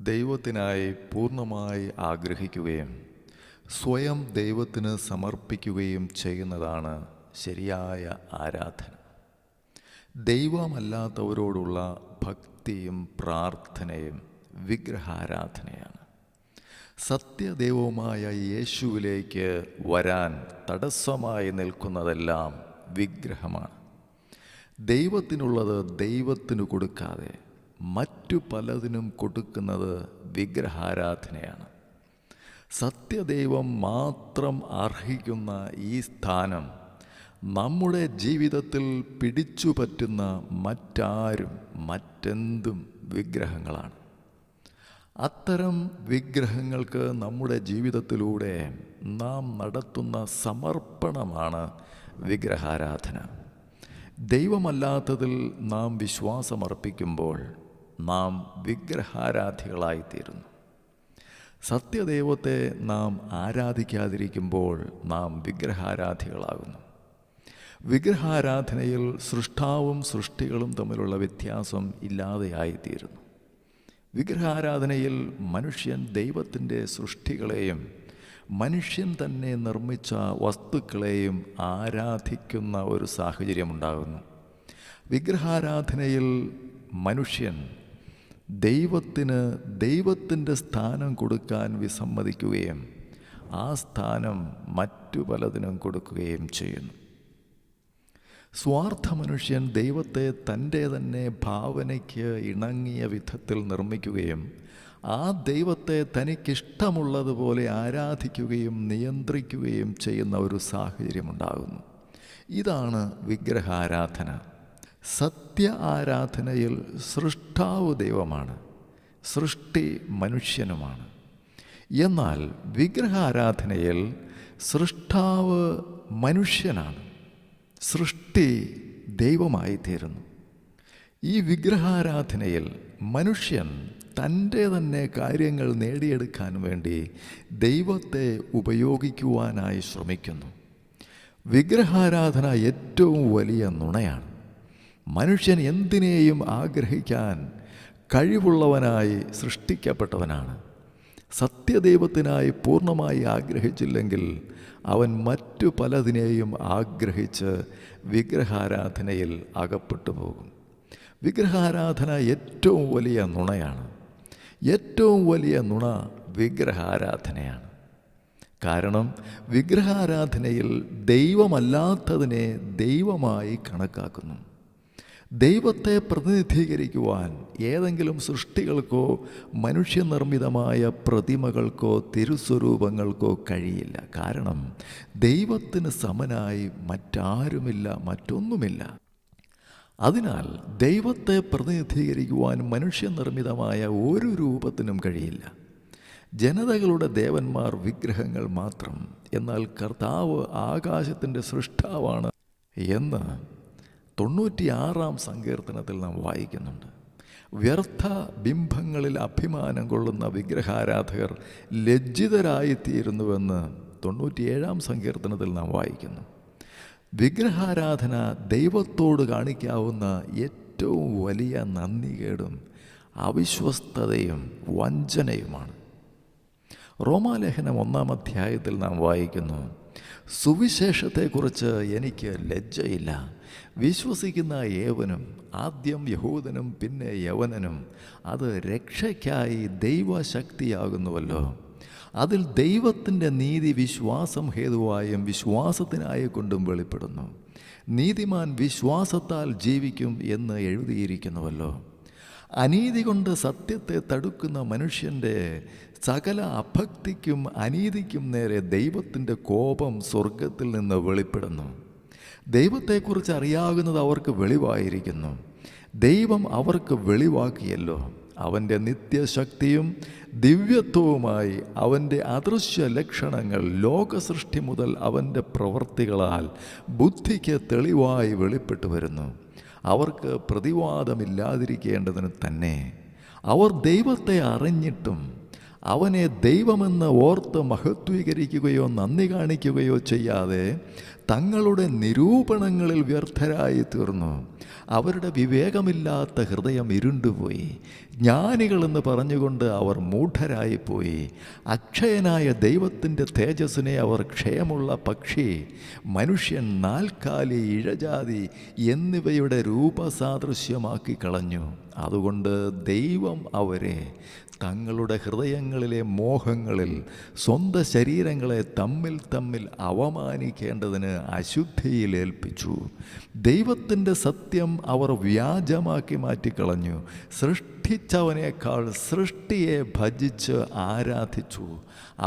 ദൈവത്തിനായി പൂർണ്ണമായി ആഗ്രഹിക്കുകയും സ്വയം ദൈവത്തിന് സമർപ്പിക്കുകയും ചെയ്യുന്നതാണ് ശരിയായ ആരാധന. ദൈവമല്ലാത്തവരോടുള്ള ഭക്തിയും പ്രാർത്ഥനയും വിഗ്രഹാരാധനയാണ്. സത്യദൈവമായ യേശുവിലേക്ക് വരാൻ തടസ്സമായി നിൽക്കുന്നതെല്ലാം വിഗ്രഹമാണ്. ദൈവത്തിനുള്ളത് ദൈവത്തിനു കൊടുക്കാതെ മറ്റു പലതിനും കൊടുക്കുന്നത് വിഗ്രഹാരാധനയാണ്. സത്യദൈവം മാത്രം അർഹിക്കുന്ന ഈ സ്ഥാനം നമ്മുടെ ജീവിതത്തിൽ പിടിച്ചുപറ്റുന്ന മറ്റാരും മറ്റെന്തും വിഗ്രഹങ്ങളാണ്. അത്തരം വിഗ്രഹങ്ങൾക്ക് നമ്മുടെ ജീവിതത്തിലൂടെ നാം നടത്തുന്ന സമർപ്പണമാണ് വിഗ്രഹാരാധന. ദൈവമല്ലാത്തതിൽ നാം വിശ്വാസമർപ്പിക്കുമ്പോൾ നാം വിഗ്രഹാരാധികളായിത്തീരുന്നു. സത്യദൈവത്തെ നാം ആരാധിക്കാതിരിക്കുമ്പോൾ നാം വിഗ്രഹാരാധികളാകുന്നു. വിഗ്രഹാരാധനയിൽ സൃഷ്ടാവും സൃഷ്ടികളും തമ്മിലുള്ള വ്യത്യാസം ഇല്ലാതെയായിത്തീരുന്നു. വിഗ്രഹാരാധനയിൽ മനുഷ്യൻ ദൈവത്തിൻ്റെ സൃഷ്ടികളെയും മനുഷ്യൻ തന്നെ നിർമ്മിച്ച വസ്തുക്കളെയും ആരാധിക്കുന്ന ഒരു സാഹചര്യമുണ്ടാകുന്നു. വിഗ്രഹാരാധനയിൽ മനുഷ്യൻ ദൈവത്തിൻ്റെ സ്ഥാനം കൊടുക്കാൻ വിസമ്മതിക്കുകയും ആ സ്ഥാനം മറ്റു പലതിനും കൊടുക്കുകയും ചെയ്യുന്നു. സ്വാർത്ഥ മനുഷ്യൻ ദൈവത്തെ തൻ്റെ തന്നെ ഭാവനയ്ക്ക് ഇണങ്ങിയ വിധത്തിൽ നിർമ്മിക്കുകയും ആ ദൈവത്തെ തനിക്കിഷ്ടമുള്ളതുപോലെ ആരാധിക്കുകയും നിയന്ത്രിക്കുകയും ചെയ്യുന്ന ഒരു സാഹചര്യമുണ്ടാകുന്നു. ഇതാണ് വിഗ്രഹാരാധന. സത്യ ആരാധനയിൽ സൃഷ്ടാവ് ദൈവമാണ്, സൃഷ്ടി മനുഷ്യനുമാണ്. എന്നാൽ വിഗ്രഹാരാധനയിൽ സൃഷ്ടാവ് മനുഷ്യനാണ്, സൃഷ്ടി ദൈവമായിത്തീരുന്നു. ഈ വിഗ്രഹാരാധനയിൽ മനുഷ്യൻ തൻ്റെ തന്നെ കാര്യങ്ങൾ നേടിയെടുക്കാൻ വേണ്ടി ദൈവത്തെ ഉപയോഗിക്കുവാനായി ശ്രമിക്കുന്നു. വിഗ്രഹാരാധന ഏറ്റവും വലിയ നുണയാണ്. മനുഷ്യൻ എന്തിനേയും ആഗ്രഹിക്കാൻ കഴിവുള്ളവനായി സൃഷ്ടിക്കപ്പെട്ടവനാണ്. സത്യദൈവത്തിനായി പൂർണ്ണമായി ആഗ്രഹിച്ചില്ലെങ്കിൽ അവൻ മറ്റു പലതിനെയും ആഗ്രഹിച്ച് വിഗ്രഹാരാധനയിൽ അകപ്പെട്ടു പോകും. വിഗ്രഹാരാധന ഏറ്റവും വലിയ നുണയാണ്. ഏറ്റവും വലിയ നുണ വിഗ്രഹാരാധനയാണ്. കാരണം വിഗ്രഹാരാധനയിൽ ദൈവമല്ലാത്തതിനെ ദൈവമായി കണക്കാക്കുന്നു. ദൈവത്തെ പ്രതിനിധീകരിക്കുവാൻ ഏതെങ്കിലും സൃഷ്ടികൾക്കോ മനുഷ്യനിർമ്മിതമായ പ്രതിമകൾക്കോ തിരുസ്വരൂപങ്ങൾക്കോ കഴിയില്ല. കാരണം ദൈവത്തിന് സമനായി മറ്റാരുമില്ല, മറ്റൊന്നുമില്ല. അതിനാൽ ദൈവത്തെ പ്രതിനിധീകരിക്കുവാൻ മനുഷ്യനിർമ്മിതമായ ഒരു രൂപത്തിനും കഴിയില്ല. ജനതകളുടെ ദേവന്മാർ വിഗ്രഹങ്ങൾ മാത്രം. എന്നാൽ കർത്താവ് ആകാശത്തിൻ്റെ സൃഷ്ടാവാണ് എന്ന് 96-ാം സങ്കീർത്തനത്തിൽ നാം വായിക്കുന്നുണ്ട്. വ്യർത്ഥ ബിംബങ്ങളിൽ അഭിമാനം കൊള്ളുന്ന വിഗ്രഹാരാധകർ ലജ്ജിതരായിത്തീരുന്നുവെന്ന് 97-ാം സങ്കീർത്തനത്തിൽ നാം വായിക്കുന്നു. വിഗ്രഹാരാധന ദൈവത്തോട് കാണിക്കാവുന്ന ഏറ്റവും വലിയ നന്ദികേടും അവിശ്വസ്തതയും വഞ്ചനയുമാണ്. റോമാലേഖനം 1-ാം അധ്യായത്തിൽ നാം വായിക്കുന്നു, സുവിശേഷത്തെക്കുറിച്ച് എനിക്ക് ലജ്ജയില്ല. വിശ്വസിക്കുന്ന ഏവനും, ആദ്യം യഹൂദനും പിന്നെ യവനനും, അത് രക്ഷയ്ക്കായി ദൈവശക്തിയാകുന്നുവല്ലോ. അതിൽ ദൈവത്തിൻ്റെ നീതി വിശ്വാസം ഹേതുവായും വിശ്വാസത്തിനായി കൊണ്ടും വെളിപ്പെടുന്നു. നീതിമാൻ വിശ്വാസത്താൽ ജീവിക്കും എന്ന് എഴുതിയിരിക്കുന്നുവല്ലോ. അനീതി കൊണ്ട് സത്യത്തെ തടുക്കുന്ന മനുഷ്യൻ്റെ സകല അഭക്തിക്കും അനീതിക്കും നേരെ ദൈവത്തിൻ്റെ കോപം സ്വർഗത്തിൽ നിന്ന് വെളിപ്പെടുന്നു. ദൈവത്തെക്കുറിച്ച് അറിയാകുന്നത് അവർക്ക് വെളിവായിരിക്കുന്നു. ദൈവം അവർക്ക് വെളിവാക്കിയല്ലോ. അവൻ്റെ നിത്യശക്തിയും ദിവ്യത്വവുമായി അവൻ്റെ അദൃശ്യ ലക്ഷണങ്ങൾ ലോകസൃഷ്ടി മുതൽ അവൻ്റെ പ്രവൃത്തികളാൽ ബുദ്ധിക്ക് തെളിവായി വെളിപ്പെട്ടു വരുന്നു. അവർക്ക് പ്രതിവാദമില്ലാതിരിക്കേണ്ടതിന് തന്നെ. അവർ ദൈവത്തെ അറിഞ്ഞിട്ടും അവനെ ദൈവമെന്ന് ഓർത്ത് മഹത്വീകരിക്കുകയോ നന്ദി കാണിക്കുകയോ ചെയ്യാതെ തങ്ങളുടെ നിരൂപണങ്ങളിൽ വ്യർത്ഥരായി തീർന്നു. അവരുടെ വിവേകമില്ലാത്ത ഹൃദയം ഇരുണ്ടുപോയി. ജ്ഞാനികളെന്ന് പറഞ്ഞുകൊണ്ട് അവർ മൂഢരായിപ്പോയി. അക്ഷയനായ ദൈവത്തിൻ്റെ തേജസ്സിനെ അവർ ക്ഷയമുള്ള പക്ഷി, മനുഷ്യൻ, നാൽക്കാലി, ഇഴജാതി എന്നിവയുടെ രൂപസാദൃശ്യമാക്കി കളഞ്ഞു. അതുകൊണ്ട് ദൈവം അവരെ തങ്ങളുടെ ഹൃദയങ്ങളിലെ മോഹങ്ങളിൽ സ്വന്തം ശരീരങ്ങളെ തമ്മിൽ തമ്മിൽ അവമാനിക്കേണ്ടതിന് അശുദ്ധിയിൽ ഏൽപ്പിച്ചു. ദൈവത്തിൻ്റെ സത്യം അവർ വ്യാജമാക്കി മാറ്റിക്കളഞ്ഞു. സൃഷ്ടിച്ചവനേക്കാൾ സൃഷ്ടിയെ ഭജിച്ച് ആരാധിച്ചു.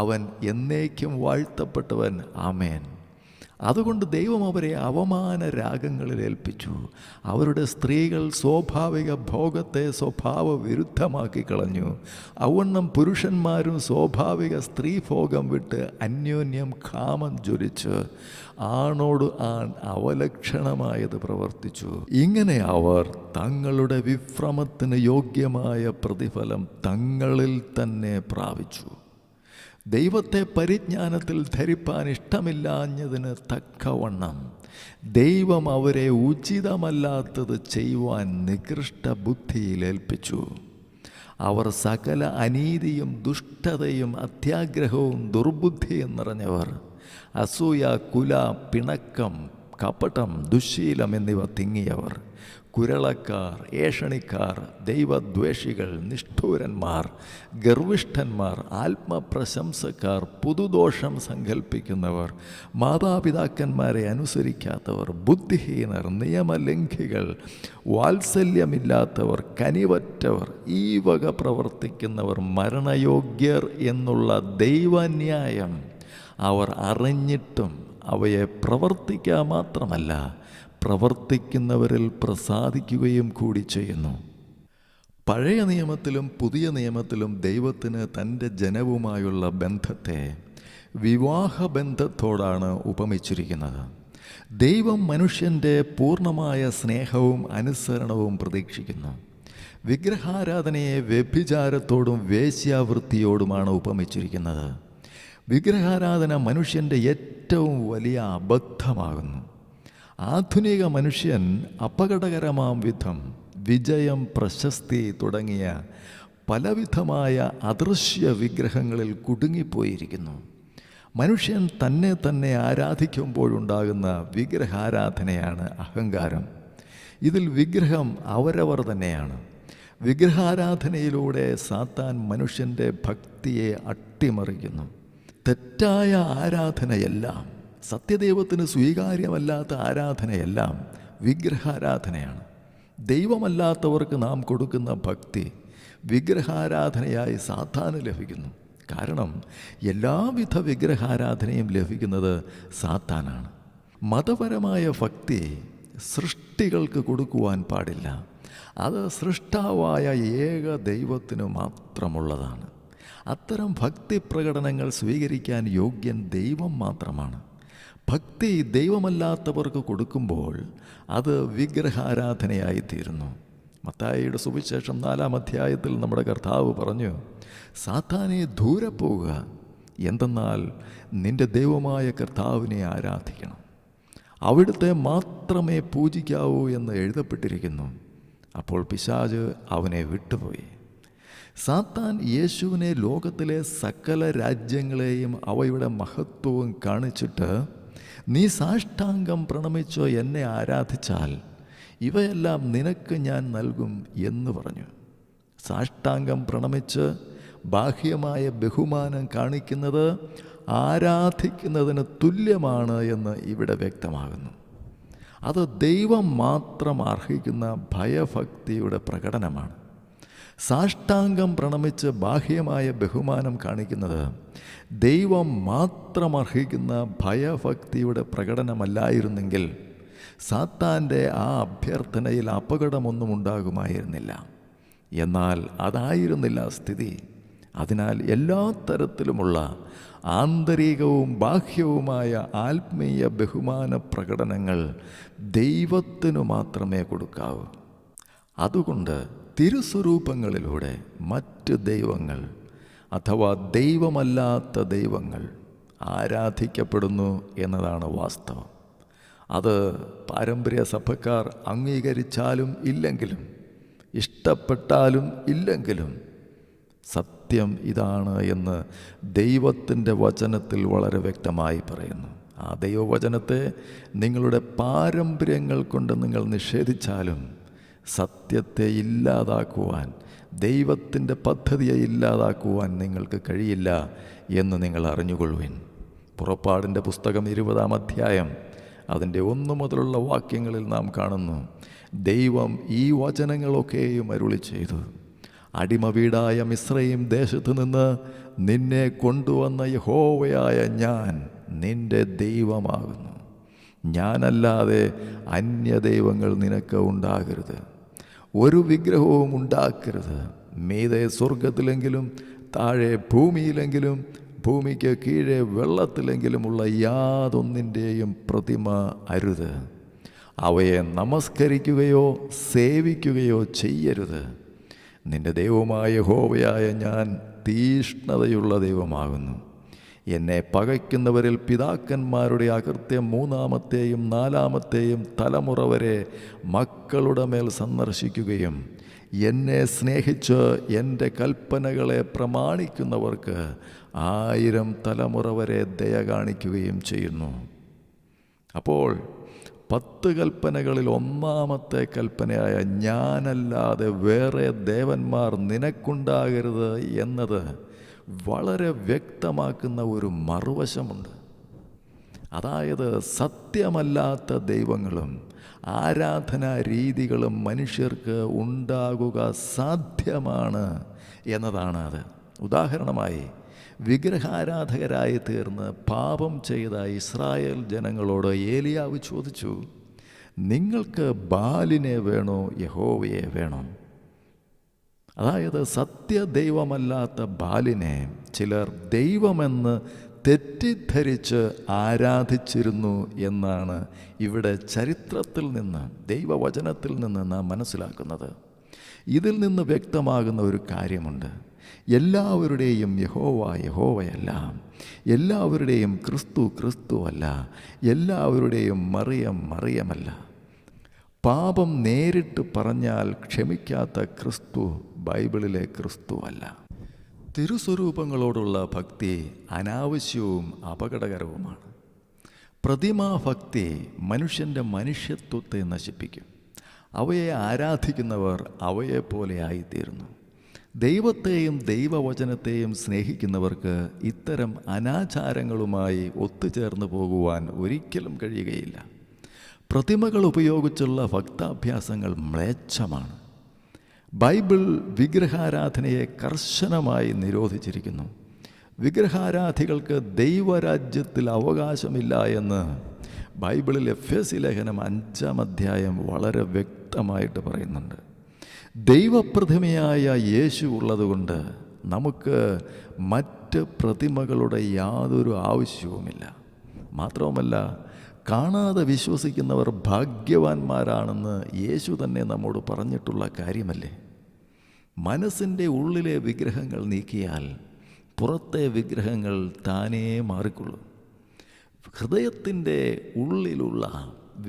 അവൻ എന്നേക്കും വാഴ്ത്തപ്പെട്ടവൻ. ആമേൻ. അതുകൊണ്ട് ദൈവം അവരെ അവമാന രാഗങ്ങളിൽ ഏൽപ്പിച്ചു. അവരുടെ സ്ത്രീകൾ സ്വാഭാവിക ഭോഗത്തെ സ്വഭാവ വിരുദ്ധമാക്കി കളഞ്ഞു. അവണ്ണം പുരുഷന്മാരും സ്വാഭാവിക സ്ത്രീഭോഗം വിട്ട് അന്യോന്യം കാമം ജ്വലിച്ച് ആണോട് ആൺ അവലക്ഷണമായത് പ്രവർത്തിച്ചു. ഇങ്ങനെ അവർ തങ്ങളുടെ വിഭ്രമത്തിന് യോഗ്യമായ പ്രതിഫലം തങ്ങളിൽ തന്നെ പ്രാപിച്ചു. ദൈവത്തെ പരിജ്ഞാനത്തിൽ ധരിപ്പാൻ ഇഷ്ടമില്ലാഞ്ഞതിന് തക്കവണ്ണം ദൈവം അവരെ ഉചിതമല്ലാത്തത് ചെയ്യുവാൻ നികൃഷ്ട ബുദ്ധിയിൽ ഏൽപ്പിച്ചു. അവർ സകല അനീതിയും ദുഷ്ടതയും അത്യാഗ്രഹവും ദുർബുദ്ധിയും നിറഞ്ഞവർ. അസൂയ, കുല, പിണക്കം, കപടം, ദുശ്ശീലം എന്നിവ തിങ്ങിയവർ. കുരളക്കാർ, ഏഷണിക്കാർ, ദൈവദ്വേഷികൾ, നിഷ്ഠൂരന്മാർ, ഗർവിഷ്ഠന്മാർ, ആത്മപ്രശംസക്കാർ, പുതുദോഷം സങ്കല്പിക്കുന്നവർ, മാതാപിതാക്കന്മാരെ അനുസരിക്കാത്തവർ, ബുദ്ധിഹീനർ, നിയമലംഘികൾ, വാത്സല്യമില്ലാത്തവർ, കനിവറ്റവർ, ഈ വക പ്രവർത്തിക്കുന്നവർ മരണയോഗ്യർ എന്നുള്ള ദൈവന്യായം അവർ അറിഞ്ഞിട്ടും അവയെ പ്രവർത്തിക്കുക മാത്രമല്ല, പ്രവർത്തിക്കുന്നവരിൽ പ്രസാദിക്കുകയും കൂടി ചെയ്യുന്നു. പഴയ നിയമത്തിലും പുതിയ നിയമത്തിലും ദൈവത്തിന് തൻ്റെ ജനവുമായുള്ള ബന്ധത്തെ വിവാഹബന്ധത്തോടാണ് ഉപമിച്ചിരിക്കുന്നത്. ദൈവം മനുഷ്യൻ്റെ പൂർണ്ണമായ സ്നേഹവും അനുസരണവും പ്രതീക്ഷിക്കുന്നു. വിഗ്രഹാരാധനയെ വ്യഭിചാരത്തോടും വേശ്യാവൃത്തിയോടുമാണ് ഉപമിച്ചിരിക്കുന്നത്. വിഗ്രഹാരാധന മനുഷ്യൻ്റെ ഏറ്റവും വലിയ അബദ്ധമാകുന്നു. ആധുനിക മനുഷ്യൻ അപകടകരമാം വിധം വിജയം, പ്രശസ്തി തുടങ്ങിയ പലവിധമായ അദൃശ്യ വിഗ്രഹങ്ങളിൽ കുടുങ്ങിപ്പോയിരിക്കുന്നു. മനുഷ്യൻ തന്നെ ആരാധിക്കുമ്പോഴുണ്ടാകുന്ന വിഗ്രഹാരാധനയാണ് അഹങ്കാരം. ഇതിൽ വിഗ്രഹം അവരവർ തന്നെയാണ്. വിഗ്രഹാരാധനയിലൂടെ സാത്താൻ മനുഷ്യൻ്റെ ഭക്തിയെ അട്ടിമറിക്കുന്നു. തെറ്റായ ആരാധനയെല്ലാം, സത്യദൈവത്തിന് സ്വീകാര്യമല്ലാത്ത ആരാധനയെല്ലാം വിഗ്രഹാരാധനയാണ്. ദൈവമല്ലാത്തവർക്ക് നാം കൊടുക്കുന്ന ഭക്തി വിഗ്രഹാരാധനയായി സാത്താന് ലഭിക്കുന്നു. കാരണം എല്ലാവിധ വിഗ്രഹാരാധനയും ലഭിക്കുന്നത് സാത്താനാണ്. മതപരമായ ഭക്തി സൃഷ്ടികൾക്ക് കൊടുക്കുവാൻ പാടില്ല. അത് സൃഷ്ടാവായ ഏക ദൈവത്തിനു മാത്രമുള്ളതാണ്. അത്തരം ഭക്തി പ്രകടനങ്ങൾ സ്വീകരിക്കാൻ യോഗ്യൻ ദൈവം മാത്രമാണ്. ഭക്തി ദൈവമല്ലാത്തവർക്ക് കൊടുക്കുമ്പോൾ അത് വിഗ്രഹാരാധനയായിത്തീരുന്നു. മത്തായിയുടെ സുവിശേഷം 4-ാം അധ്യായത്തിൽ നമ്മുടെ കർത്താവ് പറഞ്ഞു, സാത്താനെ ദൂരെ പോവുക, എന്തെന്നാൽ നിന്റെ ദൈവമായ കർത്താവിനെ ആരാധിക്കണം, അവിടുത്തെ മാത്രമേ പൂജിക്കാവൂ എന്ന് എഴുതപ്പെട്ടിരിക്കുന്നു. അപ്പോൾ പിശാച് അവനെ വിട്ടുപോയി. സാത്താൻ യേശുവിനെ ലോകത്തിലെ സകല രാജ്യങ്ങളെയും അവയുടെ മഹത്വവും കാണിച്ചിട്ട്, നീ സാഷ്ടാംഗം പ്രണമിച്ചോ എന്നെ ആരാധിച്ചാൽ ഇവയെല്ലാം നിനക്ക് ഞാൻ നൽകും എന്ന് പറഞ്ഞു. സാഷ്ടാംഗം പ്രണമിച്ച് ബാഹ്യമായ ബഹുമാനം കാണിക്കുന്നത് ആരാധിക്കുന്നതിന് തുല്യമാണ് എന്ന് ഇവിടെ വ്യക്തമാകുന്നു. അത് ദൈവം മാത്രം അർഹിക്കുന്ന ഭയഭക്തിയുടെ പ്രകടനമാണ്. സാഷ്ടാംഗം പ്രണമിച്ച് ബാഹ്യമായ ബഹുമാനം കാണിക്കുന്നത് ദൈവം മാത്രം അർഹിക്കുന്ന ഭയഭക്തിയുടെ പ്രകടനമല്ലായിരുന്നെങ്കിൽ സാത്താൻ്റെ ആ അഭ്യർത്ഥനയിൽ അപകടമൊന്നും ഉണ്ടാകുമായിരുന്നില്ല. എന്നാൽ അതായിരുന്നില്ല സ്ഥിതി. അതിനാൽ എല്ലാ തരത്തിലുമുള്ള ആന്തരികവും ബാഹ്യവുമായ ആത്മീയ ബഹുമാന പ്രകടനങ്ങൾ ദൈവത്തിനു മാത്രമേ കൊടുക്കാവൂ. അതുകൊണ്ട് തിരുസ്വരൂപങ്ങളിലൂടെ മറ്റ് ദൈവങ്ങൾ, അഥവാ ദൈവമല്ലാത്ത ദൈവങ്ങൾ ആരാധിക്കപ്പെടുന്നു എന്നതാണ് വാസ്തവം. അത് പാരമ്പര്യ സഭക്കാർ അംഗീകരിച്ചാലും ഇല്ലെങ്കിലും, ഇഷ്ടപ്പെട്ടാലും ഇല്ലെങ്കിലും സത്യം ഇതാണ് എന്ന് ദൈവത്തിൻ്റെ വചനത്തിൽ വളരെ വ്യക്തമായി പറയുന്നു. ആ ദൈവവചനത്തെ നിങ്ങളുടെ പാരമ്പര്യങ്ങൾ കൊണ്ട് നിങ്ങൾ നിഷേധിച്ചാലും സത്യത്തെ ഇല്ലാതാക്കുവാൻ, ദൈവത്തിൻ്റെ പദ്ധതിയെ ഇല്ലാതാക്കുവാൻ നിങ്ങൾക്ക് കഴിയില്ല എന്ന് നിങ്ങൾ അറിഞ്ഞുകൊള്ളുവിൻ. പുറപ്പാടിൻ്റെ പുസ്തകം 20-ാം അധ്യായം അതിൻ്റെ 1 മുതലുള്ള വാക്യങ്ങളിൽ നാം കാണുന്നു, ദൈവം ഈ വചനങ്ങളൊക്കെയും അരുളി ചെയ്തു. അടിമ വീടായ മിസ്രയീം ദേശത്തു നിന്ന് നിന്നെ കൊണ്ടുവന്ന യഹോവയായ ഞാൻ നിന്റെ ദൈവമാകുന്നു. ഞാനല്ലാതെ അന്യദൈവങ്ങൾ നിനക്ക് ഉണ്ടാകരുത്. ഒരു വിഗ്രഹവും ഉണ്ടാക്കരുത്. മീതെ സ്വർഗത്തിലെങ്കിലും താഴെ ഭൂമിയിലെങ്കിലും ഭൂമിക്ക് കീഴെ വെള്ളത്തിലെങ്കിലുമുള്ള യാതൊന്നിൻ്റെയും പ്രതിമ അരുത്. അവയെ നമസ്കരിക്കുകയോ സേവിക്കുകയോ ചെയ്യരുത്. നിന്റെ ദൈവമായ യഹോവയായ ഞാൻ തീഷ്ണതയുള്ള ദൈവമാകുന്നു. എന്നെ പകയ്ക്കുന്നവരിൽ പിതാക്കന്മാരുടെ അകൃത്യം 3-ാമത്തെയും 4-ാമത്തെയും തലമുറ വരെ മക്കളുടെ മേൽ സന്ദർശിക്കുകയും എന്നെ സ്നേഹിച്ച് എൻ്റെ കൽപ്പനകളെ പ്രമാണിക്കുന്നവർക്ക് 1000 തലമുറ വരെ ദയ കാണിക്കുകയും ചെയ്യുന്നു. അപ്പോൾ 10 കൽപ്പനകളിൽ 1-ാമത്തെ കൽപ്പനയായ ഞാനല്ലാതെ വേറെ ദേവന്മാർ നിനക്കുണ്ടാകരുത് എന്നത് വളരെ വ്യക്തമാക്കുന്ന ഒരു മറുവശമുണ്ട്. അതായത് സത്യമല്ലാത്ത ദൈവങ്ങളും ആരാധനാ രീതികളും മനുഷ്യർക്ക് ഉണ്ടാകുക സാധ്യമാണ് എന്നതാണ് അത്. ഉദാഹരണമായി, വിഗ്രഹാരാധകരായി തീർന്ന് പാപം ചെയ്ത ഇസ്രായേൽ ജനങ്ങളോട് ഏലിയാവ് ചോദിച്ചു, നിങ്ങൾക്ക് ബാലിനെ വേണോ യഹോവയെ വേണോ? അതായത് സത്യദൈവമല്ലാത്ത ബാലിനെ ചിലർ ദൈവമെന്ന് തെറ്റിദ്ധരിച്ച് ആരാധിച്ചിരുന്നു എന്നാണ് ഇവിടെ ചരിത്രത്തിൽ നിന്ന്, ദൈവവചനത്തിൽ നിന്ന് നാം മനസ്സിലാക്കുന്നത്. ഇതിൽ നിന്ന് വ്യക്തമാകുന്ന ഒരു കാര്യമുണ്ട്. എല്ലാവരുടെയും യഹോവ യഹോവയല്ല, എല്ലാവരുടെയും ക്രിസ്തു ക്രിസ്തുവല്ല, എല്ലാവരുടെയും മറിയം മറിയമല്ല. പാപം നേരിട്ട് പറഞ്ഞാൽ ക്ഷമിക്കാത്ത ക്രിസ്തു ബൈബിളിലെ ക്രിസ്തുവല്ല. തിരുസ്വരൂപങ്ങളോടുള്ള ഭക്തി അനാവശ്യവും അപകടകരവുമാണ്. പ്രതിമാഭക്തി മനുഷ്യൻ്റെ മനുഷ്യത്വത്തെ നശിപ്പിക്കും. അവയെ ആരാധിക്കുന്നവർ അവയെപ്പോലെ ആയിത്തീരുന്നു. ദൈവത്തെയും ദൈവവചനത്തെയും സ്നേഹിക്കുന്നവർക്ക് ഇത്തരം അനാചാരങ്ങളുമായി ഒത്തുചേർന്ന് പോകുവാൻ ഒരിക്കലും കഴിയുകയില്ല. പ്രതിമകൾ ഉപയോഗിച്ചുള്ള ഭക്താഭ്യാസങ്ങൾ മ്ലേച്ഛമാണ്. ബൈബിൾ വിഗ്രഹാരാധനയെ കർശനമായി നിരോധിച്ചിരിക്കുന്നു. വിഗ്രഹാരാധികൾക്ക് ദൈവരാജ്യത്തിൽ അവകാശമില്ല എന്ന് ബൈബിളിൽ എഫേസ്യ ലേഖനം 5-ാം അധ്യായം വളരെ വ്യക്തമായിട്ട് പറയുന്നുണ്ട്. ദൈവപ്രതിമയായ യേശു ഉള്ളതുകൊണ്ട് നമുക്ക് മറ്റ് പ്രതിമകളുടെ യാതൊരു ആവശ്യവുമില്ല. മാത്രവുമല്ല, കാണാതെ വിശ്വസിക്കുന്നവർ ഭാഗ്യവാന്മാരാണെന്ന് യേശു തന്നെ നമ്മോട് പറഞ്ഞിട്ടുള്ള കാര്യമല്ലേ. മനസ്സിൻ്റെ ഉള്ളിലെ വിഗ്രഹങ്ങൾ നീക്കിയാൽ പുറത്തെ വിഗ്രഹങ്ങൾ താനേ മാറിക്കൊള്ളും. ഹൃദയത്തിൻ്റെ ഉള്ളിലുള്ള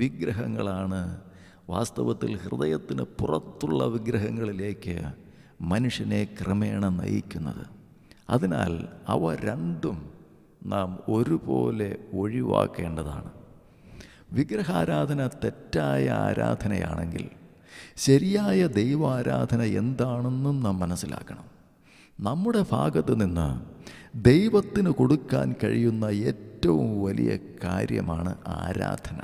വിഗ്രഹങ്ങളാണ് വാസ്തവത്തിൽ ഹൃദയത്തിന് പുറത്തുള്ള വിഗ്രഹങ്ങളിലേക്ക് മനുഷ്യനെ ക്രമേണ നയിക്കുന്നത്. അതിനാൽ അവ രണ്ടും നാം ഒരുപോലെ ഒഴിവാക്കേണ്ടതാണ്. വിഗ്രഹാരാധന തെറ്റായ ആരാധനയാണെങ്കിൽ ശരിയായ ദൈവാരാധന എന്താണെന്നും നാം മനസ്സിലാക്കണം. നമ്മുടെ ഭാഗത്ത് നിന്ന് ദൈവത്തിന് കൊടുക്കാൻ കഴിയുന്ന ഏറ്റവും വലിയ കാര്യമാണ് ആരാധന.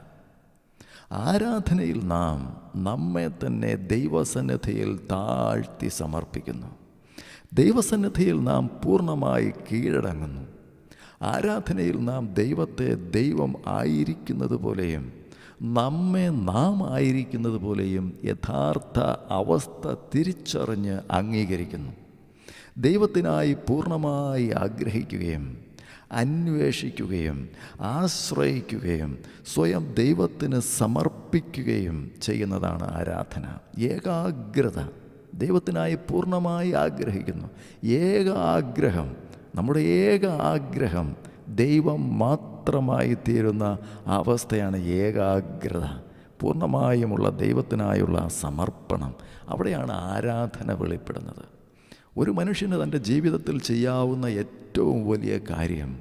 ആരാധനയിൽ നാം നമ്മെ തന്നെ ദൈവസന്നിധിയിൽ താഴ്ത്തി സമർപ്പിക്കുന്നു. ദൈവസന്നിധിയിൽ നാം പൂർണ്ണമായി കീഴടങ്ങുന്നു. ആരാധനയിൽ നാം ദൈവത്തെ ദൈവം ആയിരിക്കുന്നത് പോലെയും നമ്മെ നാം ആയിരിക്കുന്നത് പോലെയും യഥാർത്ഥ അവസ്ഥ തിരിച്ചറിഞ്ഞ് അംഗീകരിക്കുന്നു. ദൈവത്തിനായി പൂർണ്ണമായി ആഗ്രഹിക്കുകയും അന്വേഷിക്കുകയും ആശ്രയിക്കുകയും സ്വയം ദൈവത്തിന് സമർപ്പിക്കുകയും ചെയ്യുന്നതാണ് ആരാധന. ഏകാഗ്രത ദൈവത്തിനായി പൂർണ്ണമായി ആഗ്രഹിക്കുന്നു. നമ്മുടെ ഏക ആഗ്രഹം ദൈവം മാത്രമായി തീരുന്ന അവസ്ഥയാണ് ഏകാഗ്രത. പൂർണ്ണമായുമുള്ള ദൈവത്തിനായുള്ള സമർപ്പണം. അവിടെയാണ് ആരാധന വെളിപ്പെടുന്നത്. ഒരു മനുഷ്യന് തൻ്റെ ജീവിതത്തിൽ ചെയ്യാവുന്ന ഏറ്റവും വലിയ കാര്യം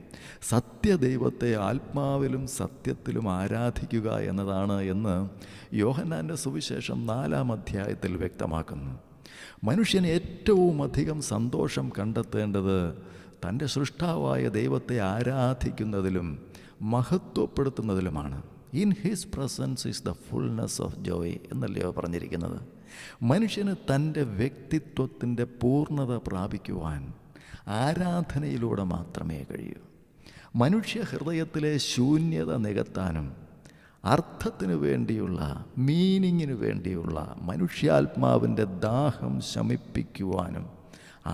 സത്യദൈവത്തെ ആത്മാവിലും സത്യത്തിലും ആരാധിക്കുക എന്നതാണ് എന്ന് യോഹന്നാൻ്റെ സുവിശേഷം 4-ാം അധ്യായത്തിൽ വ്യക്തമാക്കുന്നു. മനുഷ്യന് ഏറ്റവും അധികം സന്തോഷം കണ്ടെത്തേണ്ടത് തൻ്റെ സൃഷ്ടാവായ ദൈവത്തെ ആരാധിക്കുന്നതിലും മഹത്വപ്പെടുത്തുന്നതിലുമാണ്. In his presence is the fullness of joy എന്നല്ലയോ പറഞ്ഞിരിക്കുന്നത്. മനുഷ്യന് തൻ്റെ വ്യക്തിത്വത്തിൻ്റെ പൂർണ്ണത പ്രാപിക്കുവാൻ ആരാധനയിലൂടെ മാത്രമേ കഴിയൂ. മനുഷ്യ ഹൃദയത്തിലെ ശൂന്യത നികത്താനും അർത്ഥത്തിനു വേണ്ടിയുള്ള, മീനിങ്ങിനു വേണ്ടിയുള്ള മനുഷ്യാത്മാവിൻ്റെ ദാഹം ശമിപ്പിക്കുവാനും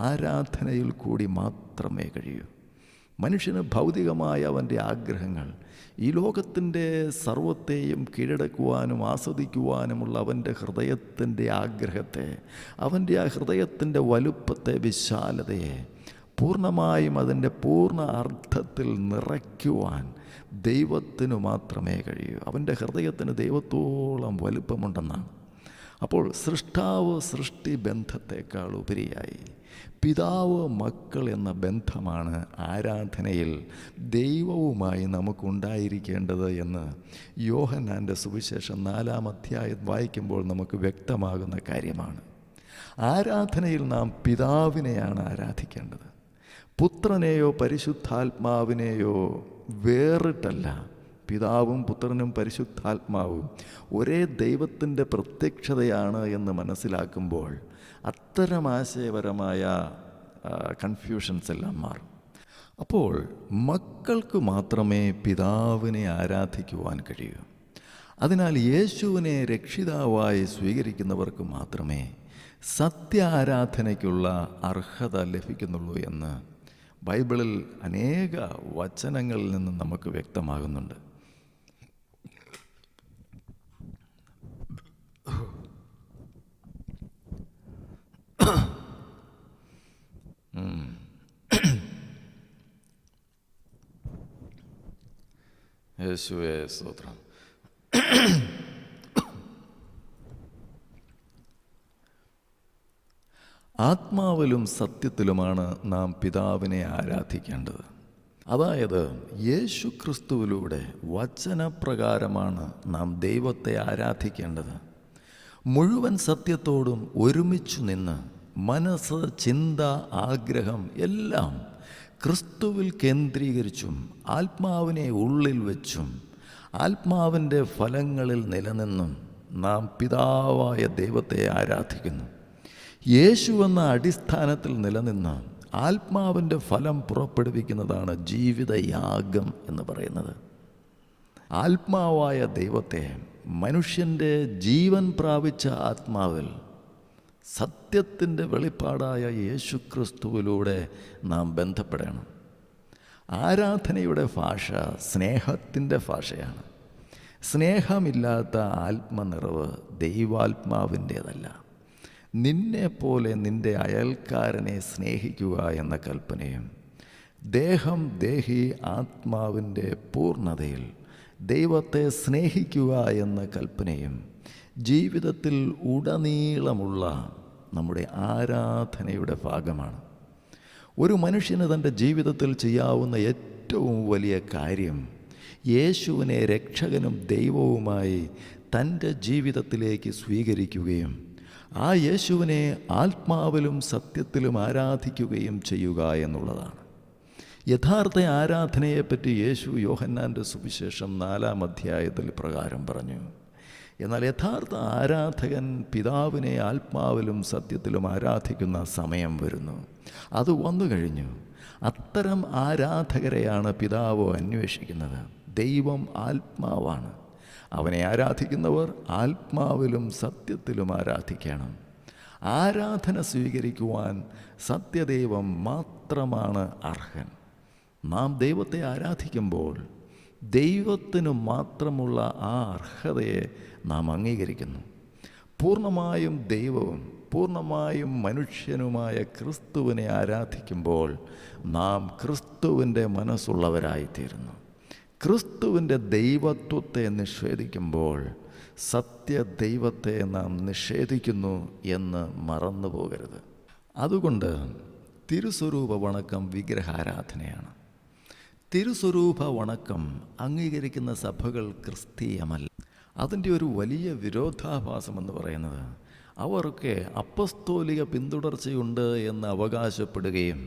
ആരാധനയിൽ കൂടി മാത്രമേ കഴിയൂ. മനുഷ്യന് ഭൗതികമായ അവൻ്റെ ആഗ്രഹങ്ങൾ, ഈ ലോകത്തിൻ്റെ സർവത്തെയും കീഴടക്കുവാനും ആസ്വദിക്കുവാനുമുള്ള അവൻ്റെ ഹൃദയത്തിൻ്റെ ആഗ്രഹത്തെ, അവൻ്റെ ആ ഹൃദയത്തിൻ്റെ വലുപ്പത്തെ, വിശാലതയെ പൂർണ്ണമായും അതിൻ്റെ പൂർണ്ണ അർത്ഥത്തിൽ നിറയ്ക്കുവാൻ ദൈവത്തിനു മാത്രമേ കഴിയൂ. അവൻ്റെ ഹൃദയത്തിന് ദൈവത്തോളം വലുപ്പമുണ്ടെന്നാണ്. അപ്പോൾ സൃഷ്ടാവ് സൃഷ്ടി ബന്ധത്തെക്കാൾ ഉപരിയായി പിതാവ് മക്കൾ എന്ന ബന്ധമാണ് ആരാധനയിൽ ദൈവവുമായി നമുക്കുണ്ടായിരിക്കേണ്ടത് എന്ന് യോഹന്നാൻ്റെ സുവിശേഷം 4-ാം അധ്യായം വായിക്കുമ്പോൾ നമുക്ക് വ്യക്തമാകുന്ന കാര്യമാണ്. ആരാധനയിൽ നാം പിതാവിനെയാണ് ആരാധിക്കേണ്ടത്. പുത്രനെയോ പരിശുദ്ധാത്മാവിനെയോ വേറിട്ടല്ല. പിതാവും പുത്രനും പരിശുദ്ധാത്മാവും ഒരേ ദൈവത്തിൻ്റെ പ്രത്യക്ഷതയാണ് എന്ന് മനസ്സിലാക്കുമ്പോൾ അത്തരം ആശയപരമായ കൺഫ്യൂഷൻസ് എല്ലാം മാറും. അപ്പോൾ മക്കൾക്ക് മാത്രമേ പിതാവിനെ ആരാധിക്കുവാൻ കഴിയൂ. അതിനാൽ യേശുവിനെ രക്ഷിതാവായി സ്വീകരിക്കുന്നവർക്ക് മാത്രമേ സത്യ ആരാധനയ്ക്കുള്ള അർഹത ലഭിക്കുന്നുള്ളൂ എന്ന് ബൈബിളിൽ അനേക വചനങ്ങളിൽ നിന്ന് നമുക്ക് വ്യക്തമാകുന്നുണ്ട്. യേശുവേ സ്തോത്രം. ആത്മാവിലും സത്യത്തിലുമാണ് നാം പിതാവിനെ ആരാധിക്കേണ്ടത്. അതായത് യേശു ക്രിസ്തുവിലൂടെ വചനപ്രകാരമാണ് നാം ദൈവത്തെ ആരാധിക്കേണ്ടത്. മുഴുവൻ സത്യത്തോടും ഒരുമിച്ചു നിന്ന് മനസ്സ്, ചിന്ത, ആഗ്രഹം എല്ലാം ക്രിസ്തുവിൽ കേന്ദ്രീകരിച്ചും ആത്മാവിനെ ഉള്ളിൽ വെച്ചും ആത്മാവിൻ്റെ ഫലങ്ങളിൽ നിലനിന്നും നാം പിതാവായ ദൈവത്തെ ആരാധിക്കുന്നു. യേശു എന്ന അടിസ്ഥാനത്തിൽ നിലനിന്ന് ആത്മാവിൻ്റെ ഫലം പുറപ്പെടുവിക്കുന്നതാണ് ജീവിതയാഗം എന്ന് പറയുന്നത്. ആത്മാവായ ദൈവത്തെ മനുഷ്യൻ്റെ ജീവൻ പ്രാപിച്ച ആത്മാവിൽ സത്യത്തിൻ്റെ വെളിപ്പാടായ യേശു ക്രിസ്തുവിലൂടെ നാം ബന്ധപ്പെടണം. ആരാധനയുടെ ഭാഷ സ്നേഹത്തിൻ്റെ ഭാഷയാണ്. സ്നേഹമില്ലാത്ത ആത്മനിറവ് ദൈവാത്മാവിൻ്റേതല്ല. നിന്നെപ്പോലെ നിൻ്റെ അയൽക്കാരനെ സ്നേഹിക്കുക എന്ന കൽപ്പനയും ദേഹം ദേഹി ആത്മാവിൻ്റെ പൂർണ്ണതയിൽ ദൈവത്തെ സ്നേഹിക്കുക എന്ന കൽപ്പനയും ജീവിതത്തിൽ ഉടനീളമുള്ള നമ്മുടെ ആരാധനയുടെ ഭാഗമാണ്. ഒരു മനുഷ്യന് തൻ്റെ ജീവിതത്തിൽ ചെയ്യാവുന്ന ഏറ്റവും വലിയ കാര്യം യേശുവിനെ രക്ഷകനും ദൈവവുമായി തൻ്റെ ജീവിതത്തിലേക്ക് സ്വീകരിക്കുകയും ആ യേശുവിനെ ആത്മാവിലും സത്യത്തിലും ആരാധിക്കുകയും ചെയ്യുക എന്നുള്ളതാണ്. യഥാർത്ഥ ആരാധനയെപ്പറ്റി യേശു യോഹന്നാൻ്റെ സുവിശേഷം 4-ാം അധ്യായത്തിൽ പ്രകാരം പറഞ്ഞു. എന്നാൽ യഥാർത്ഥ ആരാധകൻ പിതാവിനെ ആത്മാവിലും സത്യത്തിലും ആരാധിക്കുന്ന സമയം വരുന്നു. അത് വന്നു കഴിഞ്ഞു. അത്തരം ആരാധകരെയാണ് പിതാവ് അന്വേഷിക്കുന്നത്. ദൈവം ആത്മാവാണ്. അവനെ ആരാധിക്കുന്നവർ ആത്മാവിലും സത്യത്തിലും ആരാധിക്കണം. ആരാധന സ്വീകരിക്കുവാൻ സത്യദൈവം മാത്രമാണ് അർഹൻ. നാം ദൈവത്തെ ആരാധിക്കുമ്പോൾ ദൈവത്തിനു മാത്രമുള്ള ആ അർഹതയെ നാം അംഗീകരിക്കുന്നു. പൂർണ്ണമായും ദൈവവും പൂർണ്ണമായും മനുഷ്യനുമായ ക്രിസ്തുവിനെ ആരാധിക്കുമ്പോൾ നാം ക്രിസ്തുവിൻ്റെ മനസ്സുള്ളവരായിത്തീരുന്നു. ക്രിസ്തുവിൻ്റെ ദൈവത്വത്തെ നിഷേധിക്കുമ്പോൾ സത്യ ദൈവത്തെ നാം നിഷേധിക്കുന്നു എന്ന് മറന്നു പോകരുത്. അതുകൊണ്ട് തിരുസ്വരൂപ വണക്കം വിഗ്രഹാരാധനയാണ്. തിരുസ്വരൂപ വണക്കം അംഗീകരിക്കുന്ന സഭകൾ ക്രിസ്തീയമല്ല. അതിൻ്റെ ഒരു വലിയ വിരോധാഭാസമെന്ന് പറയുന്നത് അവർക്ക് അപ്പസ്തോലിക പിന്തുടർച്ചയുണ്ട് എന്ന് അവകാശപ്പെടുകയും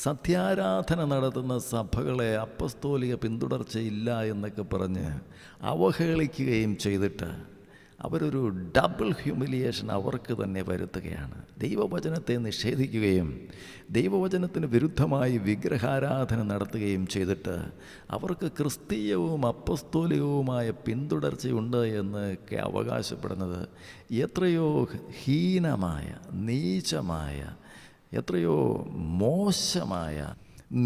സത്യാരാധന നടത്തുന്ന സഭകളെ അപ്പസ്തോലിക പിന്തുടർച്ചയില്ല എന്നൊക്കെ പറഞ്ഞ് അവഹേളിക്കുകയും ചെയ്തിട്ട് അവരൊരു ഡബിൾ ഹ്യൂമിലിയേഷൻ അവർക്ക് തന്നെ വരുത്തുകയാണ്. ദൈവവചനത്തെ നിഷേധിക്കുകയും ദൈവവചനത്തിന് വിരുദ്ധമായി വിഗ്രഹാരാധന നടത്തുകയും ചെയ്തിട്ട് അവർക്ക് ക്രിസ്തീയവും അപ്പസ്തോലികവുമായ പിന്തുടർച്ചയുണ്ട് എന്നൊക്കെ അവകാശപ്പെടുന്നത് എത്രയോ ഹീനമായ, നീചമായ, എത്രയോ മോശമായ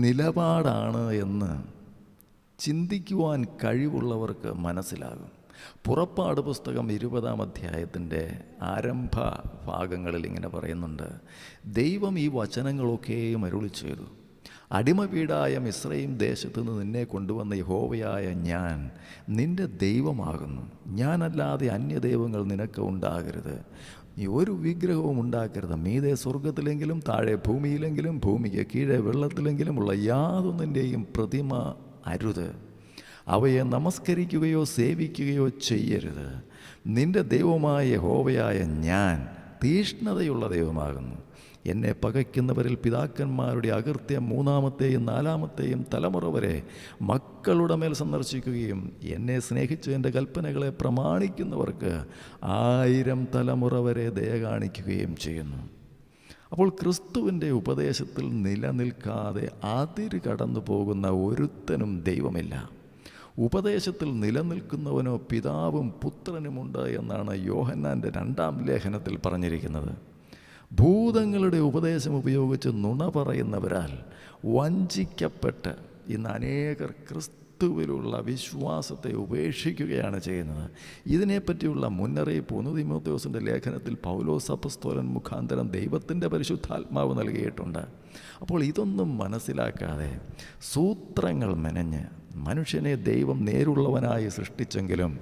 നിലപാടാണ് എന്ന് ചിന്തിക്കുവാൻ കഴിവുള്ളവർക്ക് മനസ്സിലാകും. പുറപ്പാട് പുസ്തകം 20-ാം അധ്യായത്തിൻ്റെ ആരംഭ ഭാഗങ്ങളിൽ ഇങ്ങനെ പറയുന്നുണ്ട്, ദൈവം ഈ വചനങ്ങളൊക്കെയും അരുളി ചെയ്തു. അടിമ വീടായ മിസ്രയീം ദേശത്തു നിന്ന് നിന്നെ കൊണ്ടുവന്ന യഹോവയായ ഞാൻ നിൻ്റെ ദൈവമാകുന്നു. ഞാനല്ലാതെ അന്യദൈവങ്ങൾ നിനക്ക് ഉണ്ടാകരുത്. നീ ഒരു വിഗ്രഹവും ഉണ്ടാക്കരുത്. മീതെ സ്വർഗത്തിലെങ്കിലും താഴെ ഭൂമിയിലെങ്കിലും ഭൂമിക്ക് കീഴെ വെള്ളത്തിലെങ്കിലും ഉള്ള യാതൊന്നിൻ്റെയും പ്രതിമ അരുത്. അവയെ നമസ്കരിക്കുകയോ സേവിക്കുകയോ ചെയ്യരുത്. നിൻ്റെ ദൈവമായ യഹോവയായ ഞാൻ തീഷ്ണതയുള്ള ദൈവമാകുന്നു. എന്നെ പകയ്ക്കുന്നവരിൽ പിതാക്കന്മാരുടെ അകൃത്യം 3-ാമത്തെയും 4-ാമത്തെയും തലമുറ വരെ മക്കളുടെ മേൽ സന്ദർശിക്കുകയും എന്നെ സ്നേഹിച്ച് എൻ്റെ കൽപ്പനകളെ പ്രമാണിക്കുന്നവർക്ക് 1000 തലമുറ വരെ ദയ കാണിക്കുകയും ചെയ്യുന്നു. അപ്പോൾ ക്രിസ്തുവിൻ്റെ ഉപദേശത്തിൽ നിലനിൽക്കാതെ അതിര് കടന്നു പോകുന്ന ഒരുത്തനും ദൈവമില്ല. ഉപദേശത്തിൽ നിലനിൽക്കുന്നവനോ പിതാവും പുത്രനുമുണ്ട് എന്നാണ് യോഹന്നാൻ്റെ 2-ാം ലേഖനത്തിൽ പറഞ്ഞിരിക്കുന്നത്. ഭൂതങ്ങളുടെ ഉപദേശം ഉപയോഗിച്ച് നുണ പറയുന്നവരാൽ വഞ്ചിക്കപ്പെട്ട് ഇന്ന് അനേകർ ക്രിസ്തുവിലുള്ള വിശ്വാസത്തെ ഉപേക്ഷിക്കുകയാണ് ചെയ്യുന്നത്. ഇതിനെപ്പറ്റിയുള്ള മുന്നറിയിപ്പ് 1 തീമോഥെയോസിൻ്റെ ലേഖനത്തിൽ പൗലോസ് അപ്പോസ്തലൻ മുഖാന്തരം ദൈവത്തിൻ്റെ പരിശുദ്ധാത്മാവ് നൽകിയിട്ടുണ്ട്. അപ്പോൾ ഇതൊന്നും മനസ്സിലാക്കാതെ സൂത്രങ്ങൾ മെനഞ്ഞ് മനുഷ്യനെ ദൈവം നേരുള്ളവനായി സൃഷ്ടിച്ചെങ്കിലും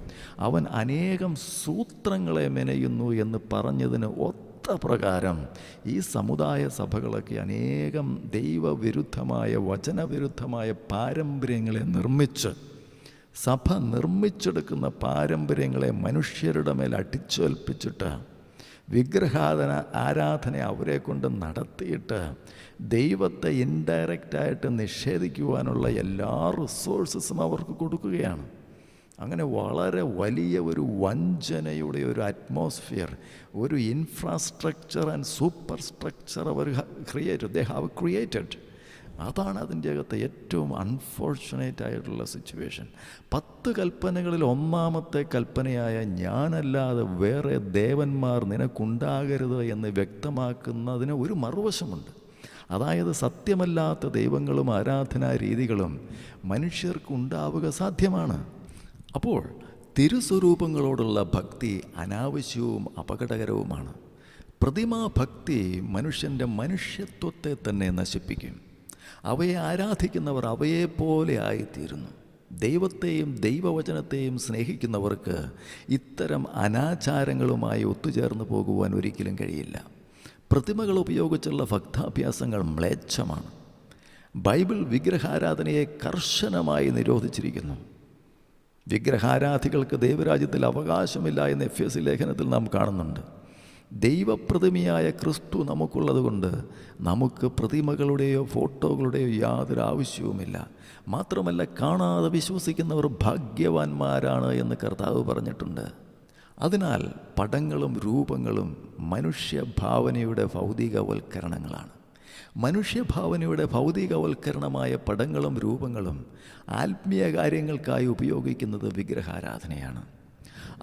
അവൻ അനേകം സൂത്രങ്ങളെ മെനയുന്നു എന്ന് പറഞ്ഞതിന് പ്രകാരം ഈ സമുദായ സഭകളൊക്കെ അനേകം ദൈവവിരുദ്ധമായ, വചനവിരുദ്ധമായ പാരമ്പര്യങ്ങളെ നിർമ്മിച്ച്, സഭ നിർമ്മിച്ചെടുക്കുന്ന പാരമ്പര്യങ്ങളെ മനുഷ്യരുടെ മേൽ അടിച്ചേൽപ്പിച്ചിട്ട് ആരാധന അവരെ കൊണ്ട് നടത്തിയിട്ട് ദൈവത്തെ ഇൻഡയറക്റ്റായിട്ട് നിഷേധിക്കുവാനുള്ള എല്ലാ റിസോഴ്സസും അവർക്ക് കൊടുക്കുകയാണ്. അങ്ങനെ വളരെ വലിയ ഒരു വഞ്ചനയുടെ ഒരു അറ്റ്മോസ്ഫിയർ, ഒരു ഇൻഫ്രാസ്ട്രക്ചർ ആൻഡ് സൂപ്പർ സ്ട്രക്ചർ അവർ ദേ ഹാവ് ക്രിയേറ്റഡ്. അതാണ് അതിൻ്റെ അകത്ത് ഏറ്റവും അൺഫോർച്ചുനേറ്റ് ആയിട്ടുള്ള സിറ്റുവേഷൻ. 10 കൽപ്പനകളിൽ 1-ാമത്തെ കൽപ്പനയായ ഞാനല്ലാതെ വേറെ ദേവന്മാർ നിനക്കുണ്ടാകരുത് എന്ന് വ്യക്തമാക്കുന്നതിന് ഒരു മറുവശമുണ്ട്. അതായത് സത്യമല്ലാത്ത ദൈവങ്ങളും ആരാധനാ രീതികളും മനുഷ്യർക്കുണ്ടാവുക സാധ്യമാണ്. അപ്പോൾ തിരുസ്വരൂപങ്ങളോടുള്ള ഭക്തി അനാവശ്യവും അപകടകരവുമാണ്. പ്രതിമാഭക്തി മനുഷ്യൻ്റെ മനുഷ്യത്വത്തെ തന്നെ നശിപ്പിക്കും. അവയെ ആരാധിക്കുന്നവർ അവയെപ്പോലെ ആയിത്തീരുന്നു. ദൈവത്തെയും ദൈവവചനത്തെയും സ്നേഹിക്കുന്നവർക്ക് ഇത്തരം അനാചാരങ്ങളുമായി ഒത്തുചേർന്ന് പോകുവാൻ ഒരിക്കലും കഴിയില്ല. പ്രതിമകൾ ഉപയോഗിച്ചുള്ള ഭക്താഭ്യാസങ്ങൾ മ്ലേച്ഛമാണ്. ബൈബിൾ വിഗ്രഹാരാധനയെ കർശനമായി നിരോധിച്ചിരിക്കുന്നു. വിഗ്രഹാരാധികൾക്ക് ദൈവരാജ്യത്തിൽ അവകാശമില്ല എന്ന് എഫേസ്യ ലേഖനത്തിൽ നാം കാണുന്നുണ്ട്. ദൈവപ്രതിമയായ ക്രിസ്തു നമുക്കുള്ളത് കൊണ്ട് നമുക്ക് പ്രതിമകളുടെയോ ഫോട്ടോകളുടെയോ യാതൊരു ആവശ്യവുമില്ല. മാത്രമല്ല, കാണാതെ വിശ്വസിക്കുന്നവർ ഭാഗ്യവാന്മാരാണ് എന്ന് കർത്താവ് പറഞ്ഞിട്ടുണ്ട്. അതിനാൽ പടങ്ങളും രൂപങ്ങളും മനുഷ്യഭാവനയുടെ ഭൗതികവൽക്കരണങ്ങളാണ്. മനുഷ്യഭാവനയുടെ ഭൗതികവൽക്കരണമായ പടങ്ങളും രൂപങ്ങളും ആത്മീയ കാര്യങ്ങൾക്കായി ഉപയോഗിക്കുന്നത് വിഗ്രഹാരാധനയാണ്.